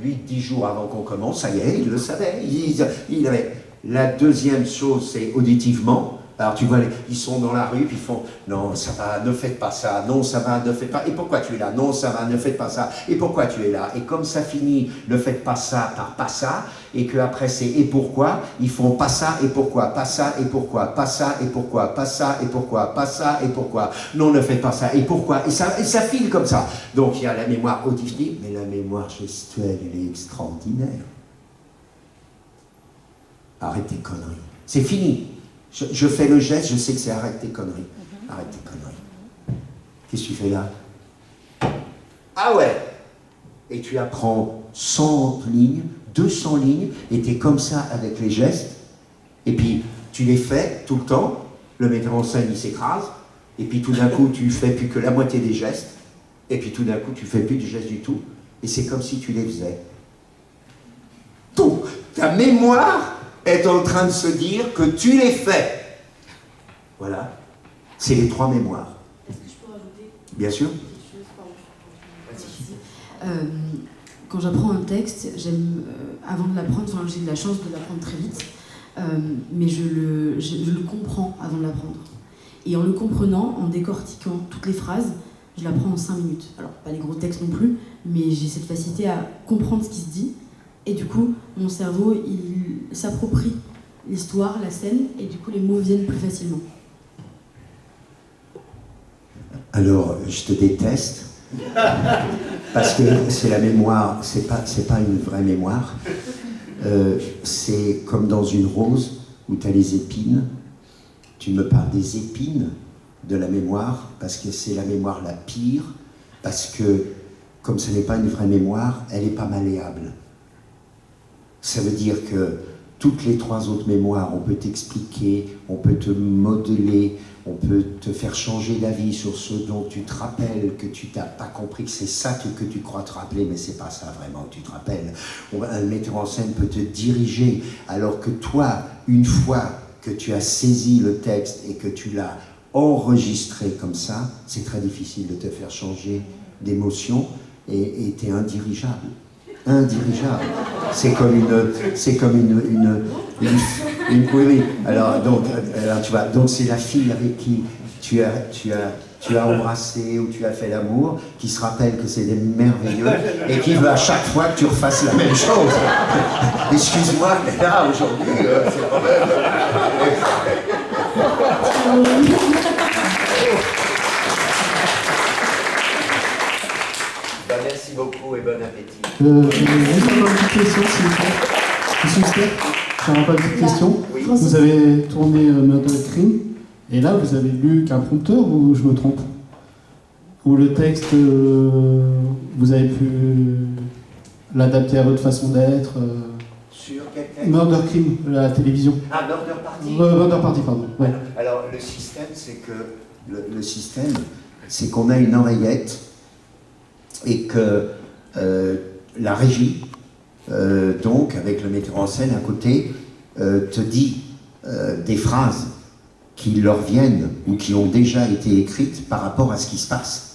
8-10 jours avant qu'on commence, ça y est, ils le savaient. Ils avaient. La deuxième chose, c'est auditivement. Alors tu vois, ils sont dans la rue, puis ils font « Non, ça va, ne faites pas ça. Non, ça va, ne faites pas. Et pourquoi tu es là? Non, ça va, ne faites pas ça. Et pourquoi tu es là ?» Et comme ça finit « Ne faites pas ça par pas ça », et qu'après c'est « Et pourquoi ?» Ils font « Pas ça et pourquoi, pas ça et pourquoi, pas ça et pourquoi, pas ça et pourquoi, pas ça et pourquoi. Non, ne faites pas ça et pourquoi. » Et ça file comme ça. Donc il y a la mémoire auditive, mais la mémoire gestuelle, elle est extraordinaire. Arrête tes conneries. C'est fini. Je fais le geste, je sais que c'est arrête tes conneries. Arrête tes conneries. Qu'est-ce que tu fais là? Ah ouais! Et tu apprends 100 lignes, 200 lignes, et tu es comme ça avec les gestes, et puis tu les fais tout le temps, le metteur en scène il s'écrase, et puis tout d'un coup tu fais plus que la moitié des gestes, et puis tout d'un coup tu fais plus de gestes du tout, et c'est comme si tu les faisais. Donc, ta mémoire est en train de se dire que tu les fais. Voilà. C'est les 3 mémoires. Est-ce que je peux rajouter Bien sûr. Quand j'apprends un texte, j'aime, avant de l'apprendre, enfin, j'ai de la chance de l'apprendre très vite, mais je le comprends avant de l'apprendre. Et en le comprenant, en décortiquant toutes les phrases, je l'apprends en 5 minutes. Alors, pas les gros textes non plus, mais j'ai cette facilité à comprendre ce qui se dit. Et du coup, mon cerveau, il s'approprie l'histoire, la scène, et du coup, les mots viennent plus facilement. Alors, je te déteste, parce que c'est la mémoire, c'est pas une vraie mémoire. C'est comme dans une rose où tu as les épines. Tu me parles des épines de la mémoire, parce que c'est la mémoire la pire, parce que, comme ce n'est pas une vraie mémoire, elle n'est pas malléable. Ça veut dire que toutes les 3 autres mémoires, on peut t'expliquer, on peut te modeler, on peut te faire changer d'avis sur ce dont tu te rappelles, que tu n'as pas compris que c'est ça que tu crois te rappeler, mais c'est pas ça vraiment que tu te rappelles. Un metteur en scène peut te diriger, alors que toi, une fois que tu as saisi le texte et que tu l'as enregistré comme ça, c'est très difficile de te faire changer d'émotion et tu es indirigeable. Indirigeable. C'est comme oui. Alors tu vois, donc c'est la fille avec qui tu as embrassé ou tu as fait l'amour, qui se rappelle que c'est merveilleux et qui veut à chaque fois que tu refasses la même chose. Excuse-moi, mais là aujourd'hui, c'est quand même. Merci beaucoup et bon appétit. Juste encore une petite question, s'il vous plaît. Monsieur Steph, j'ai encore une petite question. Oui. Vous avez tourné Murder Crime, et là vous avez lu qu'un prompteur, ou je me trompe? Ou le texte, vous avez pu l'adapter à votre façon d'être Sur quel texte? Murder Crime, la télévision. Ah, Murder Party. Murder Party, pardon. Ouais. Alors, le système, c'est que le système, c'est qu'on a une oreillette et que la régie, donc avec le metteur en scène à côté, te dit des phrases qui leur viennent ou qui ont déjà été écrites par rapport à ce qui se passe.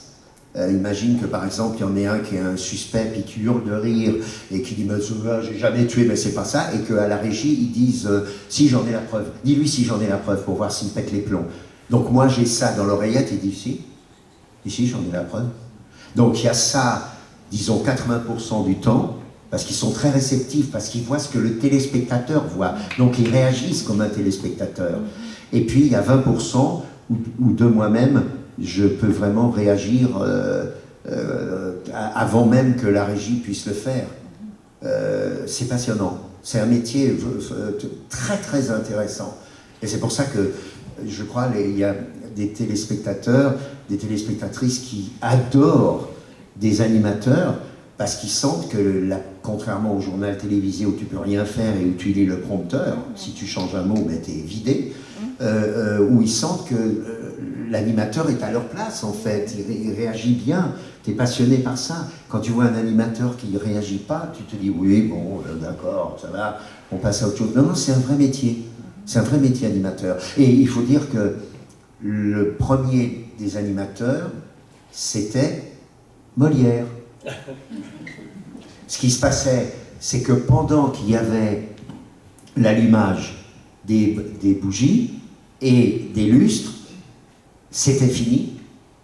Imagine que par exemple, il y en ait un qui est un suspect puis qui hurle de rire et qui dit « j'ai jamais tué, mais c'est pas ça » et qu'à la régie, ils disent « si j'en ai la preuve, dis-lui si j'en ai la preuve pour voir s'il pète les plombs ». Donc moi j'ai ça dans l'oreillette et dis « si j'en ai la preuve ». Donc il y a ça, disons 80% du temps, parce qu'ils sont très réceptifs, parce qu'ils voient ce que le téléspectateur voit. Donc ils réagissent comme un téléspectateur. Et puis il y a 20% où de moi-même, je peux vraiment réagir avant même que la régie puisse le faire. C'est passionnant. C'est un métier très très intéressant. Et c'est pour ça que, je crois, il y a des téléspectateurs, des téléspectatrices qui adorent des animateurs parce qu'ils sentent que, contrairement au journal télévisé où tu peux rien faire et où tu lis le prompteur, si tu changes un mot, ben, t'es vidé, où ils sentent que l'animateur est à leur place, en fait, il réagit bien, tu es passionné par ça. Quand tu vois un animateur qui ne réagit pas, tu te dis, oui, bon, d'accord, ça va, on passe à autre chose. Non, non, c'est un vrai métier, c'est un vrai métier animateur. Et il faut dire que le premier des animateurs, c'était Molière. Ce qui se passait, c'est que pendant qu'il y avait l'allumage des bougies et des lustres, c'était fini,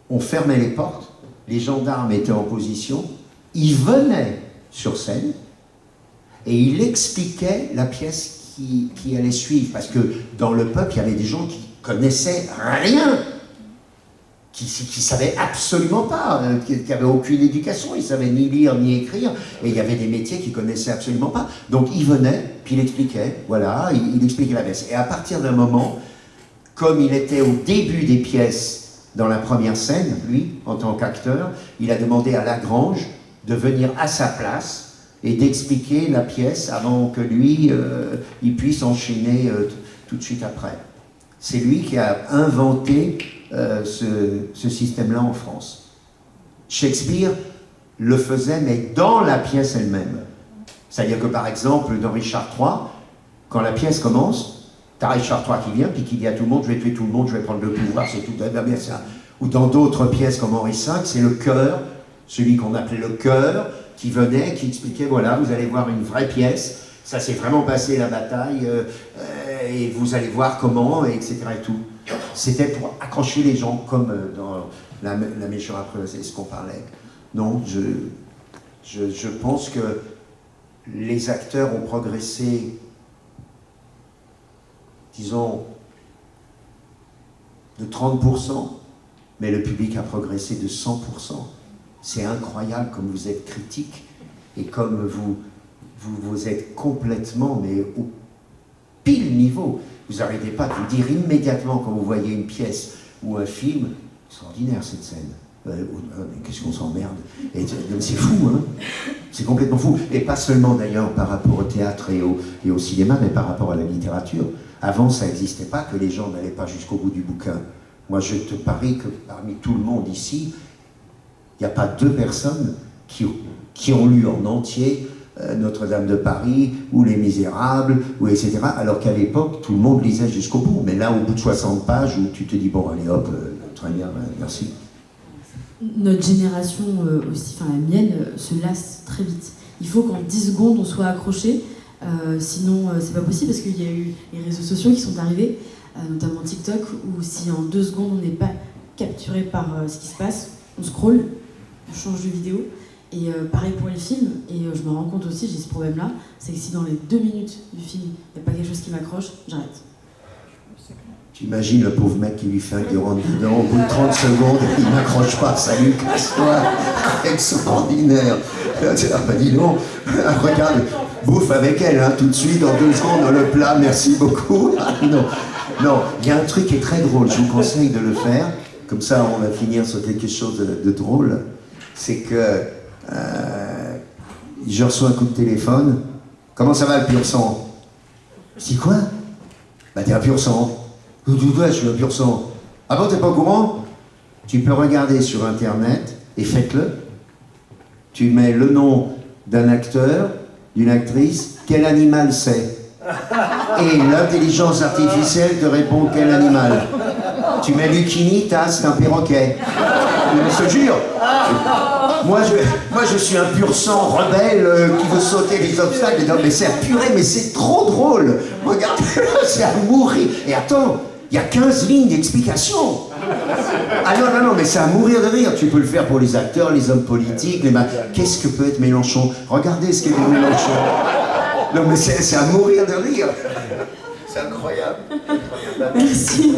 on fermait les portes, les gendarmes étaient en position, ils venaient sur scène et il expliquait la pièce qui allait suivre, parce que dans le peuple, il y avait des gens qui connaissaient rien, qui savaient absolument pas, qui n'avaient aucune éducation, ils savaient ni lire ni écrire, et il y avait des métiers qu'ils connaissaient absolument pas. Donc il venait, puis il expliquait, voilà, il expliquait la pièce. Et à partir d'un moment, comme il était au début des pièces dans la première scène, lui, en tant qu'acteur, il a demandé à Lagrange de venir à sa place et d'expliquer la pièce avant que lui, il puisse enchaîner tout de suite après. C'est lui qui a inventé ce système-là en France. Shakespeare le faisait, mais dans la pièce elle-même. C'est-à-dire que, par exemple, dans Richard III, quand la pièce commence, t'as Richard III qui vient, puis qui dit à tout le monde, je vais tuer tout le monde, je vais prendre le pouvoir, c'est tout bien ça. Ou dans d'autres pièces comme Henri V, c'est le chœur, celui qu'on appelait le chœur, qui venait, qui expliquait, voilà, vous allez voir une vraie pièce, ça s'est vraiment passé la bataille, et vous allez voir comment, etc. et tout. C'était pour accrocher les gens, comme dans la méchante après, c'est ce qu'on parlait. Non, je pense que les acteurs ont progressé, disons, de 30%, mais le public a progressé de 100%. C'est incroyable comme vous êtes critique et comme vous êtes complètement, mais au pile niveau. Vous n'arrêtez pas de vous dire immédiatement quand vous voyez une pièce ou un film, extraordinaire cette scène. Qu'est-ce qu'on s'emmerde. C'est fou, hein. C'est complètement fou. Et pas seulement d'ailleurs par rapport au théâtre et au cinéma, mais par rapport à la littérature. Avant, ça n'existait pas que les gens n'allaient pas jusqu'au bout du bouquin. Moi, je te parie que parmi tout le monde ici, il n'y a pas 2 personnes qui ont lu en entier Notre-Dame de Paris, ou Les Misérables, ou etc. Alors qu'à l'époque, tout le monde lisait jusqu'au bout. Mais là, au bout de 60 pages, où tu te dis, bon, allez hop, très bien, merci. Notre génération aussi, enfin la mienne, se lasse très vite. Il faut qu'en 10 secondes, on soit accroché. Sinon, c'est pas possible, parce qu'il y a eu les réseaux sociaux qui sont arrivés, notamment TikTok, où si en 2 secondes, on n'est pas capturé par ce qui se passe, on scrolle, on change de vidéo. Et pareil pour les films, et je me rends compte aussi, j'ai ce problème-là, c'est que si dans les 2 minutes du film, il n'y a pas quelque chose qui m'accroche, j'arrête. Tu imagines le pauvre mec qui lui fait un qui rentre dedans, au bout de 30 secondes, il n'accroche pas, salut, casse-toi, extraordinaire. Ah bah dis donc, regarde, bouffe avec elle, hein, tout de suite, dans 2 secondes, dans le plat, merci beaucoup. Non, non, il y a un truc qui est très drôle, je vous conseille de le faire, comme ça on va finir sur quelque chose de drôle, c'est que je reçois un coup de téléphone. Comment ça va le pur sang? Je dis quoi? Bah t'es un pur sang. Ouais, je suis un pur sang. Ah bon, t'es pas au courant? Tu peux regarder sur internet et faites-le. Tu mets le nom d'un acteur, d'une actrice, quel animal c'est? Et l'intelligence artificielle te répond quel animal. Tu mets Lucchini, c'est un perroquet. Je te jure. Moi, je suis un pur sang rebelle qui veut sauter les obstacles. Mais c'est à purée, mais c'est trop drôle. Regarde, c'est à mourir. Et attends, il y a 15 lignes d'explication. Ah non, mais c'est à mourir de rire. Tu peux le faire pour les acteurs, les hommes politiques. Qu'est-ce que peut être Mélenchon? Regardez ce qu'est Mélenchon. Non, mais c'est à mourir de rire. C'est incroyable. Merci.